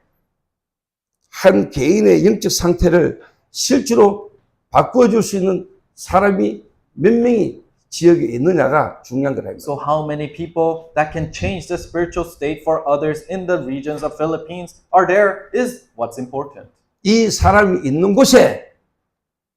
D: 한 개인의 영적 상태를 실제로 바꿔줄 수 있는 사람이 몇 명이 지역에 있느냐가 중요한 거랍니다.
E: So how many people that can change the spiritual state for others in the regions of Philippines are there is what's important.
D: 이 사람이 있는 곳에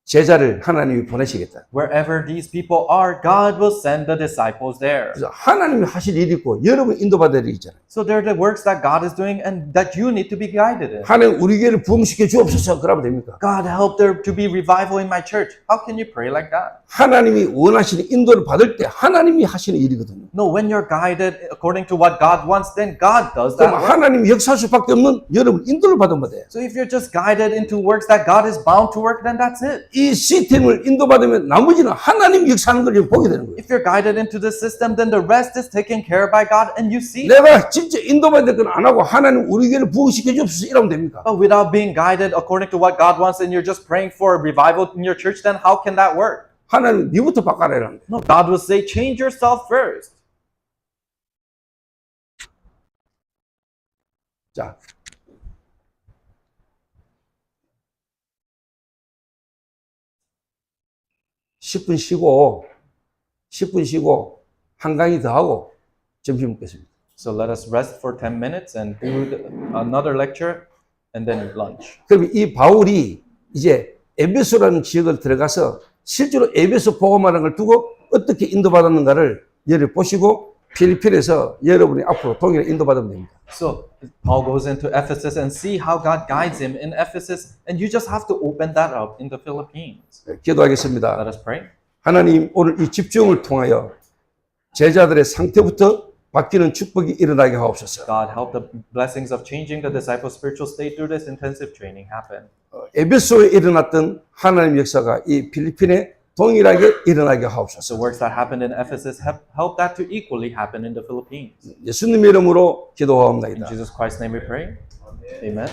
D: 제자를 하나님이 보내시겠다.
E: Wherever these people are, God will send the disciples there.
D: 그래서 하나님이 하실 일이 있고 여러분 인도받을 일이 있잖아요.
E: So they're the works that God is doing and that you need to be guided in.
D: 하나님 우리 교회를 부흥시켜 주옵소서 그러면 됩니까?
E: God, help there to be revival in my church. How can you pray like that?
D: 하나님이 원하시는 인도를 받을 때 하나님이 하시는 일이거든요.
E: No, when you're guided according to what God wants, then God does that
D: 그럼
E: work.
D: 하나님이 역사할 수밖에 없는 여러분 인도를 받으면 돼요.
E: So if you're just guided into works that God is bound to work, then that's it.
D: 이 시스템을 인도받으면 나머지는 하나님 역사하는 걸 보게 되는 거예요.
E: If you're guided into the system, then the rest is taken care of by God and you see.
D: 내가 진짜 인도받을 건 안 하고 하나님 우리 교회를 부흥시켜 주옵소서 이러면 됩니까?
E: But without being guided according to what God wants and you're just praying for a revival in your church, then how can that work?
D: 하나님 니부터 바꿔라 이러는 거예요.
E: No, God will say, change yourself first.
D: 자, (10분) 쉬고 10분 쉬고 한 강의 더 하고 점심 먹겠습니다.
E: So let us rest for 10 minutes and do another lecture and then lunch.
D: 그럼 이 바울이 이제 에베소라는 지역을 들어가서 실제로 에베소 복음화라는 걸 두고 어떻게 인도받았는가를 여러분 보시고 필리핀에서 여러분이 앞으로 동일하게 인도받으면 됩니다.
E: So Paul goes into Ephesus and see how God guides him in Ephesus, and you just have to open that up in the Philippines.
D: 기도하겠습니다.
E: Let us pray.
D: 하나님 오늘 이 집중을 통하여 제자들의 상태부터 바뀌는 축복이 일어나게 하옵소서.
E: God, help the blessings of changing the disciples' spiritual state through this intensive training happen.
D: 에베소에 일어났던 하나님 역사가 이 필리핀에 동일하게 일어나게
E: The
D: 하옵소서.
E: works that happened in Ephesus help that to equally happen in the Philippines.
D: 예수님 이름으로
E: In
D: 기도하옵나이다.
E: Jesus Christ's name we pray. Amen.